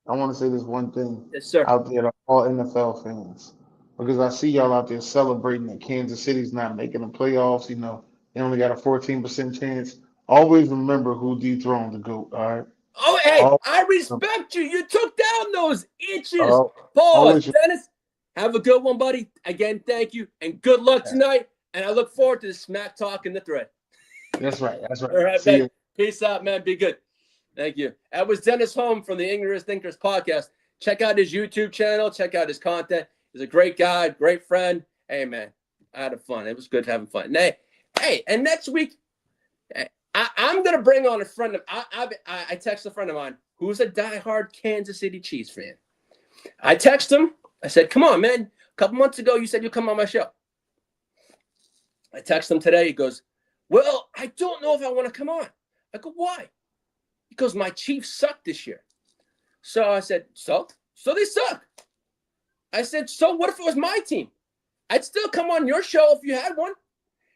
I want to say this one thing Yes, out there to all NFL fans. Because I see y'all out there celebrating that Kansas City's not making the playoffs. They only got a 14% chance. Always remember who dethroned the GOAT, all right? Oh, hey, I respect you. You took down those inches. Pause, Dennis. Have a good one, buddy. Again, thank you, and good luck tonight. And I look forward to the smack talk in the thread. That's right. All right, see you. Peace out, man. Be good. Thank you. That was Dennis Holmes from the Ignorant Thinkers podcast. Check out his YouTube channel. Check out his content. He's a great guy, great friend. Hey, man, I had fun. It was good having fun. Hey, and next week, I'm going to bring on a friend of I text a friend of mine who's a diehard Kansas City Chiefs fan. I text him. I said, come on, man. A couple months ago, you said you'd come on my show. I text him today. He goes, well, I don't know if I want to come on. I go, why? Because my Chiefs suck this year. So I said, so they suck. I said, so what if it was my team? I'd still come on your show if you had one.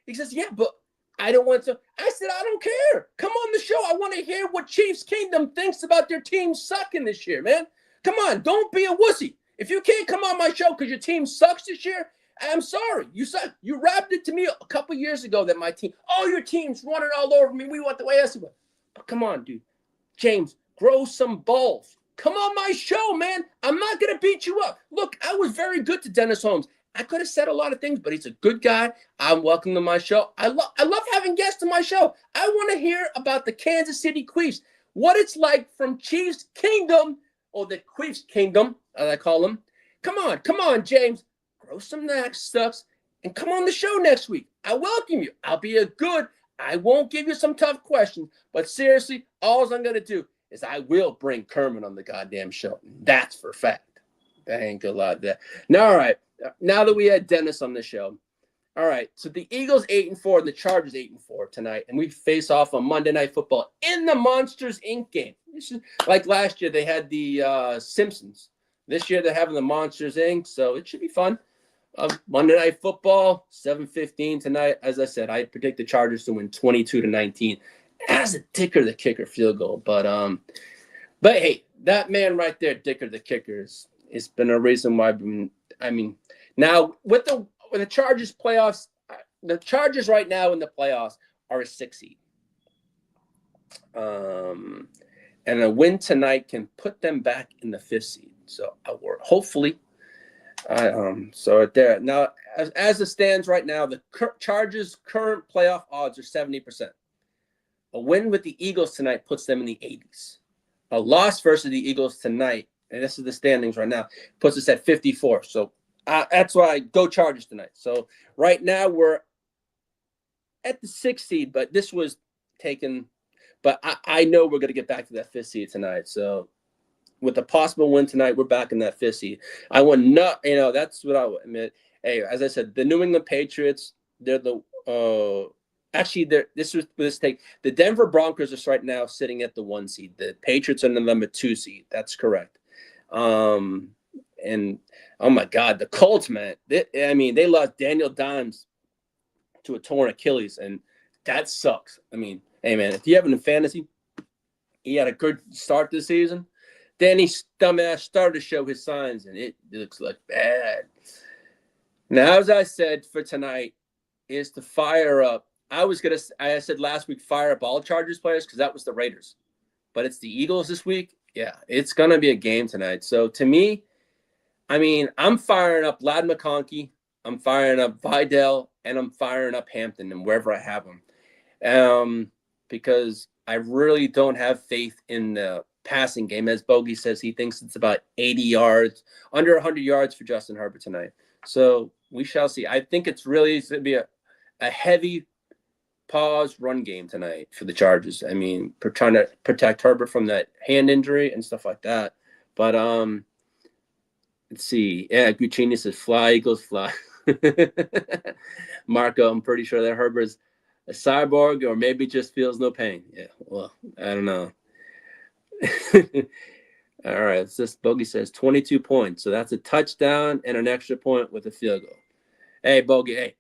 He says, yeah, but I don't want to. I said, I don't care. Come on the show. I want to hear what Chiefs Kingdom thinks about their team sucking this year, man. Come on. Don't be a wussy. If you can't come on my show because your team sucks this year, I'm sorry. You suck. You rapped it to me a couple years ago that my team, your team's running all over me. We want the way else. But come on, dude. James, grow some balls. Come on my show, man. I'm not going to beat you up. Look, I was very good to Dennis Holmes. I could have said a lot of things, but he's a good guy. I'm welcome to my show. I love having guests on my show. I want to hear about the Kansas City Chiefs, what it's like from Chiefs Kingdom, or the Chiefs Kingdom, as I call them. Come on, James. Grow some stuffs and come on the show next week. I welcome you. I'll be I won't give you some tough questions, but seriously, all I'm going to do is I will bring Kermit on the goddamn show. That's for fact. I ain't gonna lie to that. Now, all right. Now that we had Dennis on the show, all right. So the Eagles 8-4 and the Chargers 8-4 tonight, and we face off on Monday Night Football in the Monsters Inc. game. This is like last year they had the Simpsons. This year they're having the Monsters Inc. So it should be fun. Monday Night Football, 7:15 tonight. As I said, I predict the Chargers to win 22-19 as a Dicker the Kicker field goal. But hey, that man right there, Dicker the Kicker, it's been a reason why I've been. I mean, now with the Chargers playoffs, the Chargers right now in the playoffs are a 6 seed. And a win tonight can put them back in the 5th seed. So hopefully. So right there. Now, as it stands right now, the Chargers' current playoff odds are 70%. A win with the Eagles tonight puts them in the 80s. A loss versus the Eagles tonight, and this is the standings right now, puts us at 54. So that's why I go Chargers tonight. So right now we're at the 6th seed, but this was taken. But I know we're going to get back to that 5th seed tonight. So with a possible win tonight, we're back in that 5th seed. I want not, that's what I admit. Hey, as I said, the New England Patriots, they're the the Denver Broncos are right now sitting at the 1 seed. The Patriots are the number 2 seed. That's correct. And oh my God, the Colts, man. They lost Daniel Dimes to a torn Achilles, and that sucks. I mean, hey man, if you have him in fantasy, he had a good start this season. Then he dumbass started to show his signs, and it looks like bad. Now, as I said for tonight, is to fire up. I said last week, fire up all Chargers players because that was the Raiders. But it's the Eagles this week. Yeah, it's going to be a game tonight. So to me, I'm firing up Lad McConkey. I'm firing up Vidal, and I'm firing up Hampton and wherever I have them. Because I really don't have faith in the passing game. As Bogey says, he thinks it's about 80 yards, under 100 yards for Justin Herbert tonight. So we shall see. I think it's really going to be a heavy pause run game tonight for the Chargers. For trying to protect Herbert from that hand injury and stuff like that. But let's see. Yeah, Guccini says, "Fly, Eagles, fly." Marco, I'm pretty sure that Herbert's a cyborg or maybe just feels no pain. Yeah, well, I don't know. All right, it's just Bogey says 22 points. So that's a touchdown and an extra point with a field goal. Hey, Bogey, hey.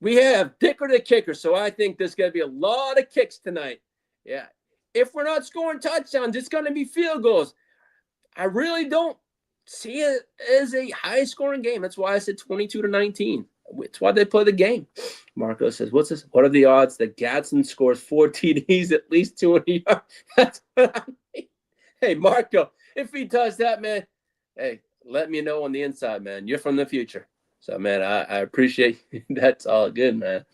We have Dicker the Kicker, so I think there's going to be a lot of kicks tonight. Yeah. If we're not scoring touchdowns, it's going to be field goals. I really don't see it as a high-scoring game. That's why I said 22-19. That's why they play the game. Marco says, "What's this? What are the odds that Gadsden scores 4 TDs at least 200 yards?" That's what I mean. Hey, Marco, if he does that, man, hey, let me know on the inside, man. You're from the future. So, man, I appreciate you. That's all good, man.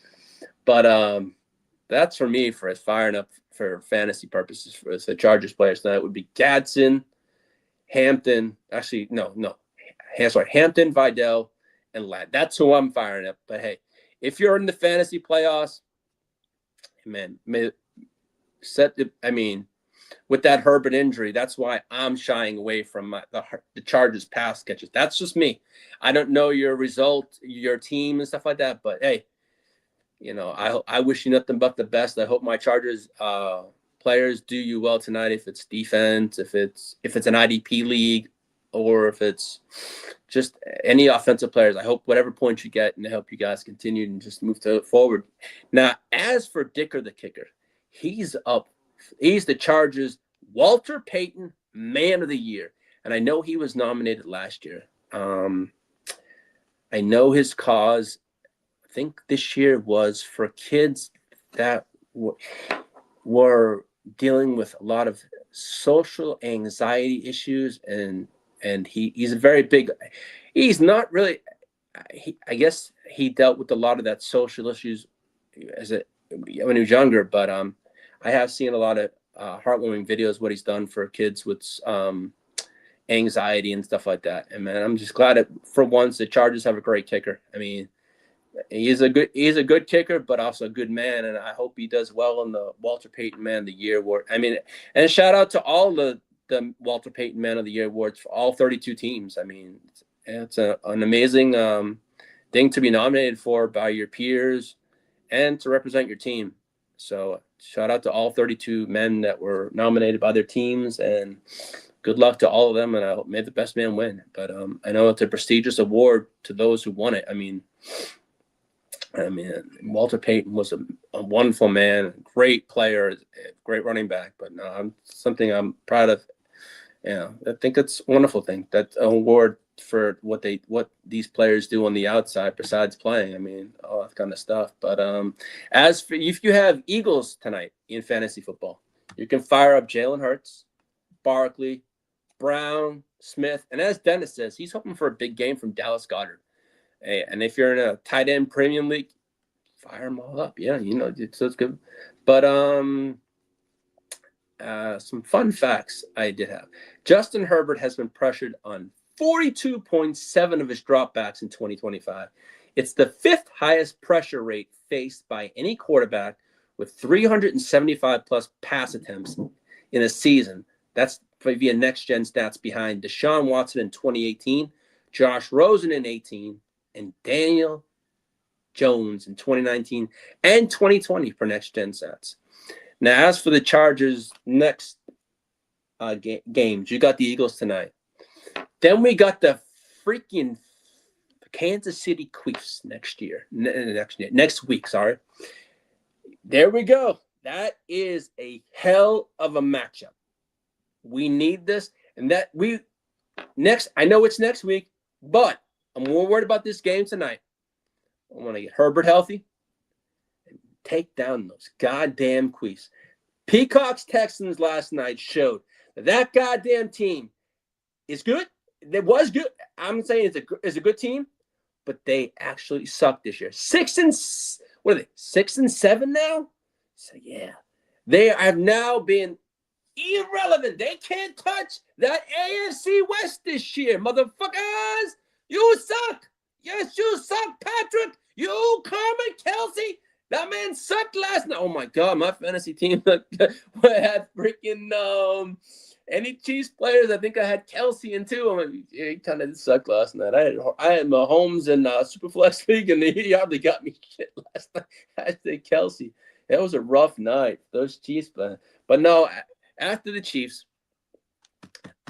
But that's for me for firing up for fantasy purposes for the Chargers players tonight would be Gadsden, Hampton. Actually, no. Sorry, Hampton, Vidal, and Ladd. That's who I'm firing up. But, hey, if you're in the fantasy playoffs, man, with that Herbert injury, that's why I'm shying away from the Chargers pass catches. That's just me. I don't know your result, your team, and stuff like that. But hey, I wish you nothing but the best. I hope my Chargers players do you well tonight. If it's defense, if it's an IDP league, or if it's just any offensive players, I hope whatever points you get, and I hope you guys continue and just move forward. Now, as for Dicker the Kicker, he's up. He's the Chargers' Walter Payton Man of the Year. And I know he was nominated last year. I know his cause, I think this year was for kids that were dealing with a lot of social anxiety issues. And he's a very big, he's not really, I guess he dealt with a lot of that social issues when he was younger, but I have seen a lot of heartwarming videos, what he's done for kids with anxiety and stuff like that. And man, I'm just glad that for once the Chargers have a great kicker. He's a good kicker, but also a good man. And I hope he does well in the Walter Payton Man of the Year award. And shout out to all the Walter Payton Man of the Year awards for all 32 teams. It's an amazing thing to be nominated for by your peers and to represent your team. So shout out to all 32 men that were nominated by their teams. And good luck to all of them, and I hope may the best man win. But I know it's a prestigious award to those who won it. I mean, Walter Payton was a wonderful man, great player, great running back. But no, something I'm proud of. Yeah, I think it's a wonderful thing. That award for what these players do on the outside besides playing. I mean, all that kind of stuff. But as for if you have Eagles tonight in fantasy football, you can fire up Jalen Hurts, Barkley, Brown, Smith, and as Dennis says, he's hoping for a big game from Dallas Goedert. And if you're in a tight end premium league, fire them all up. Yeah, so it's good. But some fun facts I did have. Justin Herbert has been pressured on 42.7 of his dropbacks in 2025. It's the 5th highest pressure rate faced by any quarterback with 375 plus pass attempts in a season. That's via next gen stats behind Deshaun Watson in 2018, Josh Rosen in 18, and Daniel Jones in 2019 and 2020 for next gen stats. Now, as for the Chargers' next games, you got the Eagles tonight. Then we got the freaking Kansas City Chiefs next week. Sorry. There we go. That is a hell of a matchup. We need this, and I know it's next week, but I'm more worried about this game tonight. I want to get Herbert healthy and take down those goddamn Chiefs. Peacock's Texans last night showed that goddamn team is good. It was good. I'm saying it's a good team, but they actually suck this year. 6-7 now? So yeah, they have now been irrelevant. They can't touch that AFC West this year, motherfuckers. You suck. Yes, you suck, Patrick. You, Carmen Kelsey. That man sucked last night. Oh my God, my fantasy team had freaking any Chiefs players. I think I had Kelsey in too. I mean, he kind of sucked last night. I had my Holmes in Superflex League, and he hardly got me shit last night. I had to say Kelsey. That was a rough night. Those Chiefs, but no. After the Chiefs,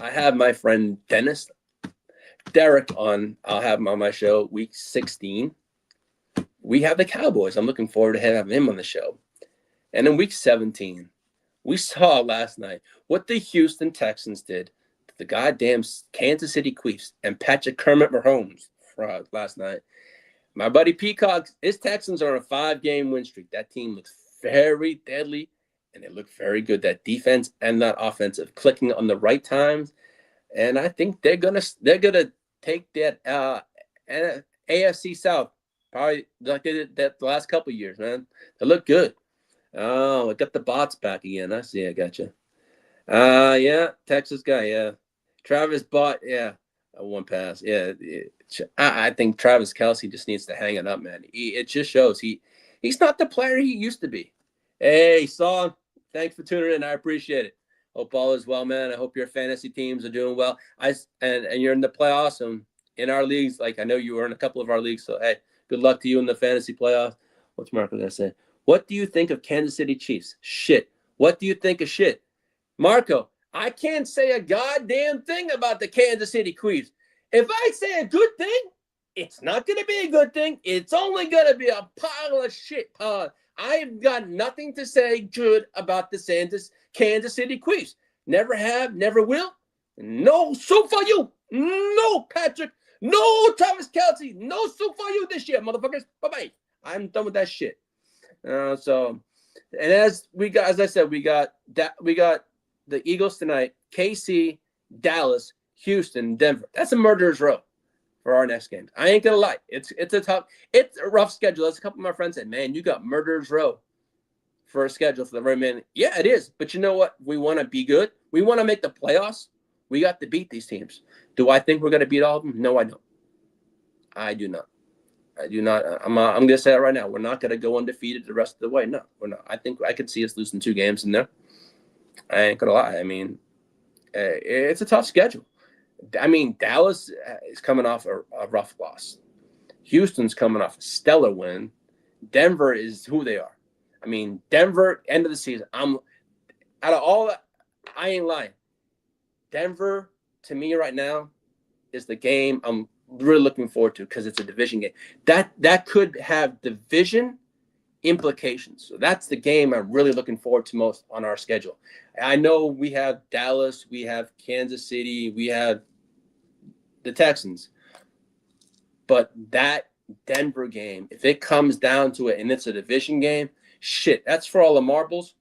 I have my friend Derek on. I'll have him on my show week 16. We have the Cowboys. I'm looking forward to having him on the show. And in week 17, we saw last night what the Houston Texans did to the goddamn Kansas City Chiefs and Patrick Kermit Mahomes last night. My buddy Peacock, his Texans are on a 5-game win streak. That team looks very deadly, and they look very good. That defense and that offensive clicking on the right times. And I think they're gonna take that AFC South probably like they did that the last couple of years, man. They look good. Oh, I got the bots back again. I see. I got you. Yeah, Texas guy. Yeah, Travis Bott. Yeah, one pass. Yeah, I think Travis Kelce just needs to hang it up, man. It just shows he's not the player he used to be. Hey, Saul, thanks for tuning in. I appreciate it. Hope all is well, man. I hope your fantasy teams are doing well. And you're in the playoffs and in our leagues. Like I know you were in a couple of our leagues. So hey, good luck to you in the fantasy playoffs. What's Marco gonna say? What do you think of Kansas City Chiefs? Shit. What do you think of shit? Marco, I can't say a goddamn thing about the Kansas City Chiefs. If I say a good thing, it's not going to be a good thing. It's only going to be a pile of shit. I've got nothing to say good about the Kansas City Chiefs. Never have, never will. No soup for you. No, Patrick. No, Travis Kelce. No soup for you this year, motherfuckers. Bye-bye. I'm done with that shit. And as I said, we got the Eagles tonight, KC, Dallas, Houston, Denver. That's a murderer's row for our next game. I ain't gonna lie. It's a rough schedule. As a couple of my friends said, man, you got murderer's row for a schedule for the very minute. Yeah, it is. But you know what? We want to be good. We want to make the playoffs. We got to beat these teams. Do I think we're going to beat all of them? No, I don't. I do not. I'm going to say it right now. We're not going to go undefeated the rest of the way. No, we're not. I think I could see us losing 2 games in there. I ain't going to lie. I mean, it's a tough schedule. I mean, Dallas is coming off a rough loss. Houston's coming off a stellar win. Denver is who they are. I mean, Denver, end of the season. Out of all that, I ain't lying. Denver, to me right now, is the game I'm really looking forward to because it's a division game. That could have division implications. So that's the game I'm really looking forward to most on our schedule. I know we have Dallas, we have Kansas City, we have the Texans, but that Denver game, if it comes down to it and it's a division game, shit, that's for all the marbles.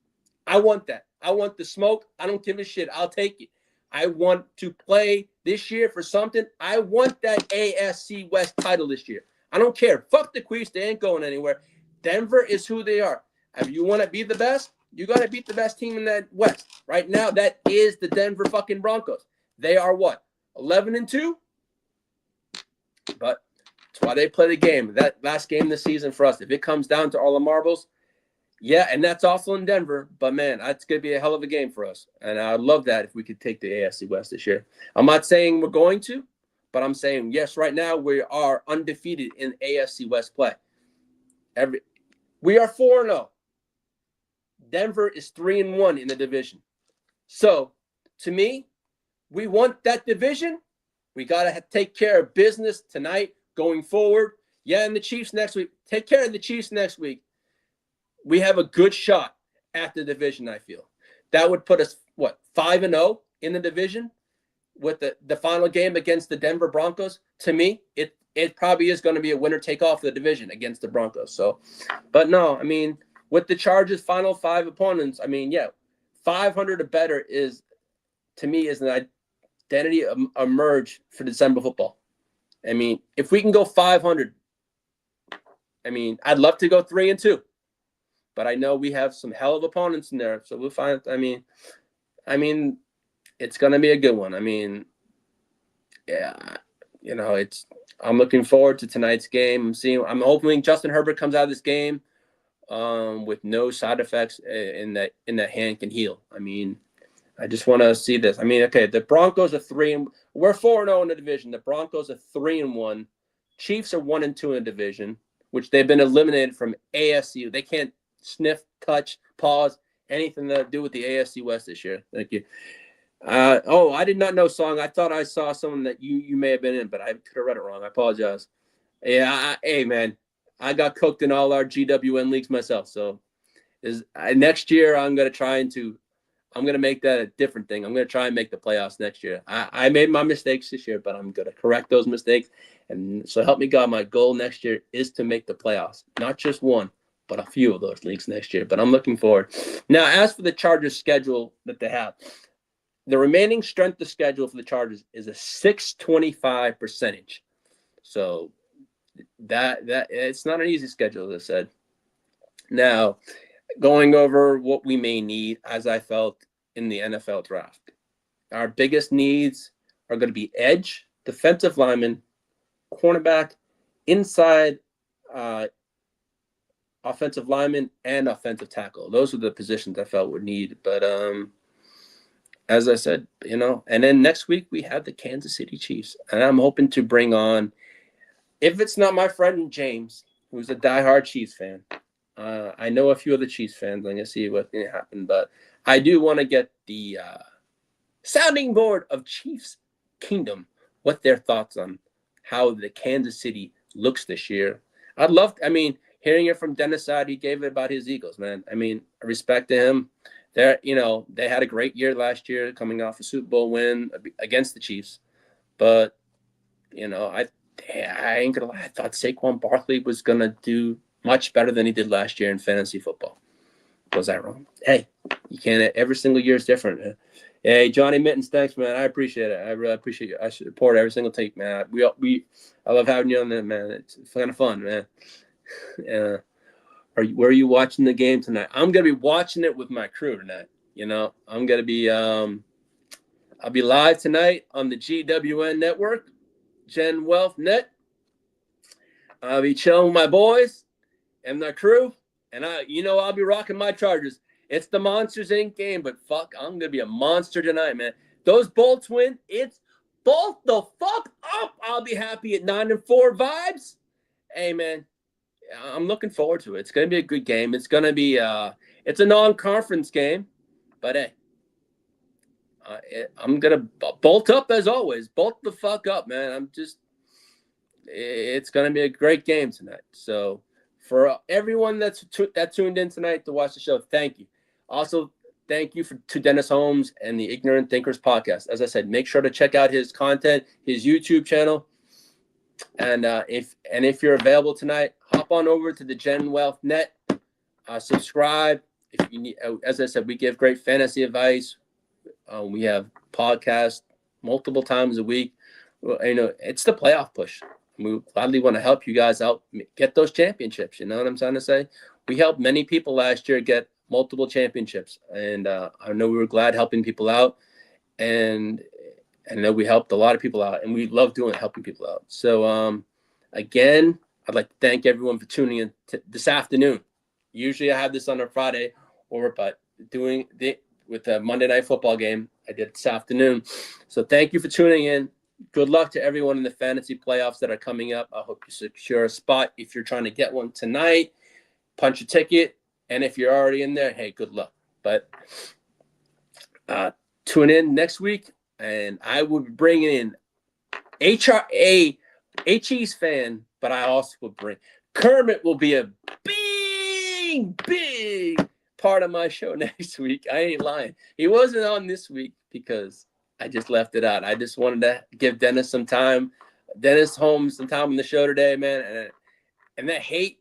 I want that. I want the smoke. I don't give a shit. I'll take it. I want to play this year for something. I want that AFC West title this year. I don't care. Fuck the Queens. They ain't going anywhere. Denver is who they are. If you want to be the best, you got to beat the best team in that West. Right now, that is the Denver fucking Broncos. They are what? 11-2? But that's why they play the game. That last game this season for us. If it comes down to all the marbles, yeah, and that's also in Denver. But, man, that's going to be a hell of a game for us. And I'd love that if we could take the AFC West this year. I'm not saying we're going to, but I'm saying, yes, right now we are undefeated in AFC West play. We are 4-0. Denver is 3-1 in the division. So, to me, we want that division. We got to take care of business tonight going forward. Yeah, and the Chiefs next week. Take care of the Chiefs next week. We have a good shot at the division, I feel. That would put us, 5-0 in the division with the final game against the Denver Broncos. To me, it probably is going to be a winner-take-all for the division against the Broncos. So, but no, I mean, with the Chargers' final 5 opponents, I mean, yeah, 500 or better is, to me, is an identity emerge for December football. I mean, if we can go 500, I mean, I'd love to go 3-2. But I know we have some hell of opponents in there, so we'll find. I mean, it's gonna be a good one. I mean, yeah, I'm looking forward to tonight's game. I'm hoping Justin Herbert comes out of this game with no side effects in that hand can heal. I mean, I just want to see this. I mean, okay, the Broncos are we're 4-0 in the division. The Broncos are 3-1. Chiefs are 1-2 in the division, which they've been eliminated from AFC. They can't sniff, touch, pause, anything to do with the AFC West this year. Thank you. I did not know song. I thought I saw someone that you may have been in, but I could have read it wrong. I apologize. Yeah, hey man, I got cooked in all our GWN leagues myself. So next year I'm gonna make that a different thing. I'm gonna try and make the playoffs next year. I made my mistakes this year, but I'm gonna correct those mistakes. And so help me God, my goal next year is to make the playoffs, not just one, but a few of those leagues next year. But I'm looking forward. Now, as for the Chargers schedule that they have, the remaining strength of schedule for the Chargers is a 625 percentage. So that it's not an easy schedule, as I said. Now, going over what we may need, as I felt in the NFL draft. Our biggest needs are going to be edge, defensive lineman, cornerback, inside offensive lineman, and offensive tackle. Those are the positions I felt would need. But as I said, and then next week we have the Kansas City Chiefs. And I'm hoping to bring on, if it's not my friend James, who's a diehard Chiefs fan. I know a few of the Chiefs fans. I'm going to see what's going to happen. But I do want to get the sounding board of Chiefs Kingdom, what their thoughts on how the Kansas City looks this year. Hearing it from Dennis side, he gave it about his Eagles, man. I mean, respect to him. They had a great year last year coming off a Super Bowl win against the Chiefs. But, I ain't going to lie. I thought Saquon Barkley was going to do much better than he did last year in fantasy football. Was I wrong? Hey, you can't. Every single year is different, man. Hey, Johnny Mittens, thanks, man. I appreciate it. I really appreciate you. I support every single take, man. I love having you on there, man. It's kind of fun, man. Where are you watching the game tonight? I'm gonna be watching it with my crew tonight. I'm gonna be I'll be live tonight on the GWN network, Gen Wealth Net. I'll be chilling with my boys and my crew, and I'll be rocking my Chargers. It's the Monsters Inc. game, but fuck, I'm gonna be a monster tonight, man. Those Bolts win. It's bolt the fuck up. I'll be happy at 9-4 vibes. Hey, man. I'm looking forward to it. It's going to be a good game. It's going to be it's a non-conference game, but hey, I'm gonna bolt up as always. Bolt the fuck up, man. It's gonna be a great game tonight. So for everyone that tuned in tonight to watch the show, thank you. Also, thank you to Dennis Holmes and the Ignorant Thinkers podcast. As I said, make sure to check out his content, his YouTube channel, and if you're available tonight, hop on over to the Gen Wealth Net. Subscribe if you need. As I said, we give great fantasy advice. We have podcasts multiple times a week. It's the playoff push. We gladly want to help you guys out, get those championships. You know what I'm trying to say? We helped many people last year get multiple championships, and I know we were glad helping people out, and I know we helped a lot of people out, and we love helping people out. So again, I'd like to thank everyone for tuning in this afternoon. Usually I have this on a Friday, but with the Monday Night Football game, I did it this afternoon. So thank you for tuning in. Good luck to everyone in the fantasy playoffs that are coming up. I hope you secure a spot. If you're trying to get one tonight, punch a ticket. And if you're already in there, hey, good luck. But tune in next week, and I will be bringing in HE's fan, but I also will bring Kermit will be a big part of my show next week. I ain't lying. He wasn't on this week because I just left it out. I just wanted to give Dennis some time. Dennis Holmes some time on the show today, man. And that hate,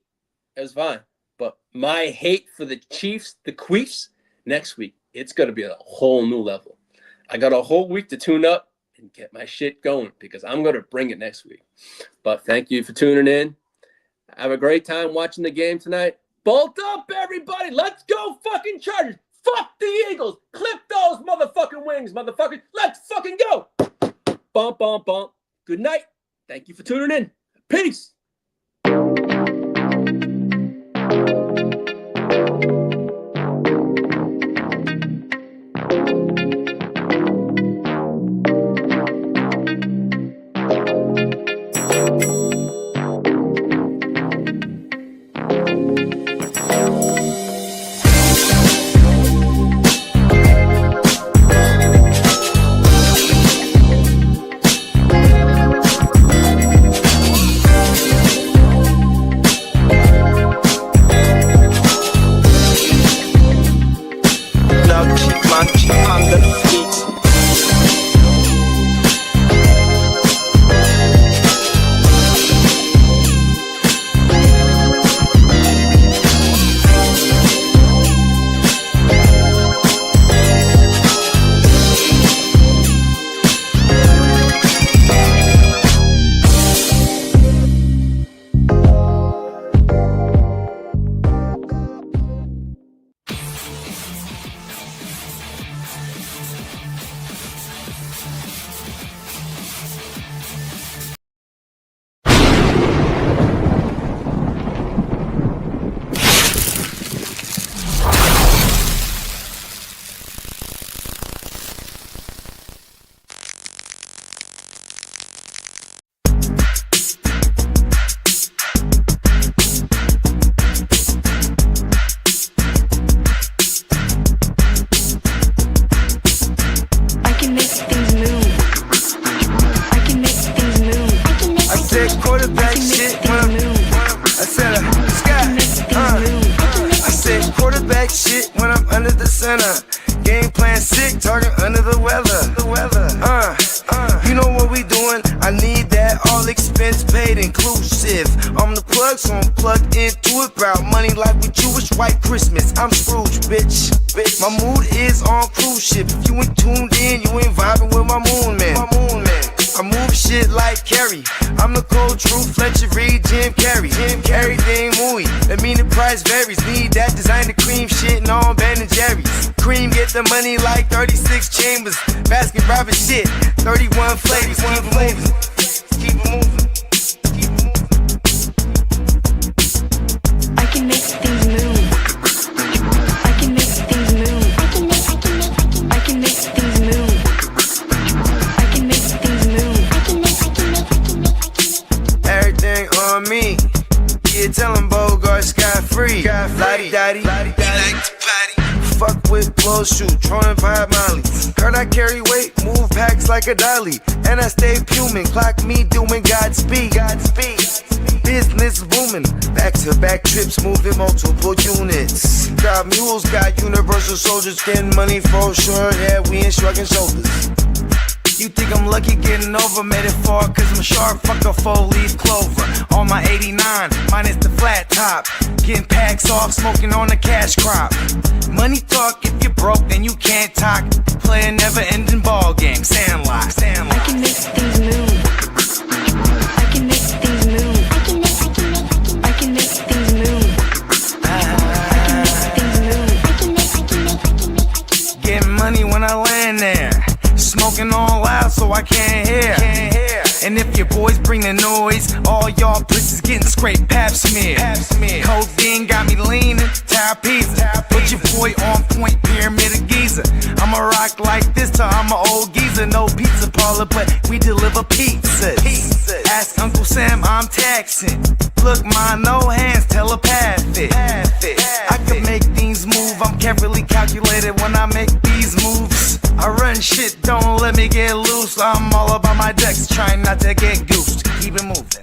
it was fine. But my hate for the Chiefs, the Queefs, next week, it's going to be a whole new level. I got a whole week to tune up and get my shit going because I'm going to bring it next week. But thank you for tuning in. Have a great time watching the game tonight. Bolt up, everybody. Let's go fucking Chargers. Fuck the Eagles. Clip those motherfucking wings, motherfuckers. Let's fucking go. Bump, bump, bump. Good night. Thank you for tuning in. Peace. Game plan sick, talking under the weather. You know what we doing? I need that all expense paid inclusive. I'm the plug, so I'm plugged into it. Proud money like with Jewish white Christmas. I'm Scrooge, bitch. My mood is on cruise ship. If you ain't tuned in, you ain't vibing with my moon man. I move shit like Kerry. I'm the cold truth, Fletcher Reed, Jim Carrey. Everything mooey, that mean the price varies. Need that designer cream shit and all Ben and Jerry's. Cream get the money like 36 chambers. Baskin Robbins shit, 31 flavors. Keep it moving. I can make things move. I can make things move. I can make things move. I can make things move. Everything on me. Yeah, tell him Bogart scot free. Lottie dottie. He like to party. Fuck with blow shoot, trolling pipe Molly. Heard I carry weight, move packs like a dolly. And I stay fuming, clock me doing Godspeed. Business booming, back-to-back trips moving multiple units. Got mules, got universal soldiers, getting money for sure. Yeah, we ain't shrugging shoulders. You think I'm lucky getting over, made it far, cause I'm sharp, fuck a 4-leaf clover. On my 89, minus the flat top. Getting packs off, smoking on the cash crop. Money talk, if you're broke, then you can't talk. Play a never-ending ball game, Sandlot. I can make things move. I can make things move. I can make things move. Getting money when I land there. Smoking all loud so I can't hear. And if your boys bring the noise, all y'all pussies getting scraped, pap smear. Codeine got me leaning, pizza. Put your boy on point, pyramid of Giza. I'ma rock like this till I'm an old geezer. No pizza parlor, but we deliver pizzas. Ask Uncle Sam, I'm taxing. Look, ma, no hands, telepathic. I can make things move, I'm carefully calculated when I make these moves. I run shit, don't let me get loose. I'm all about my decks, trying not to get goosed. Keep it moving.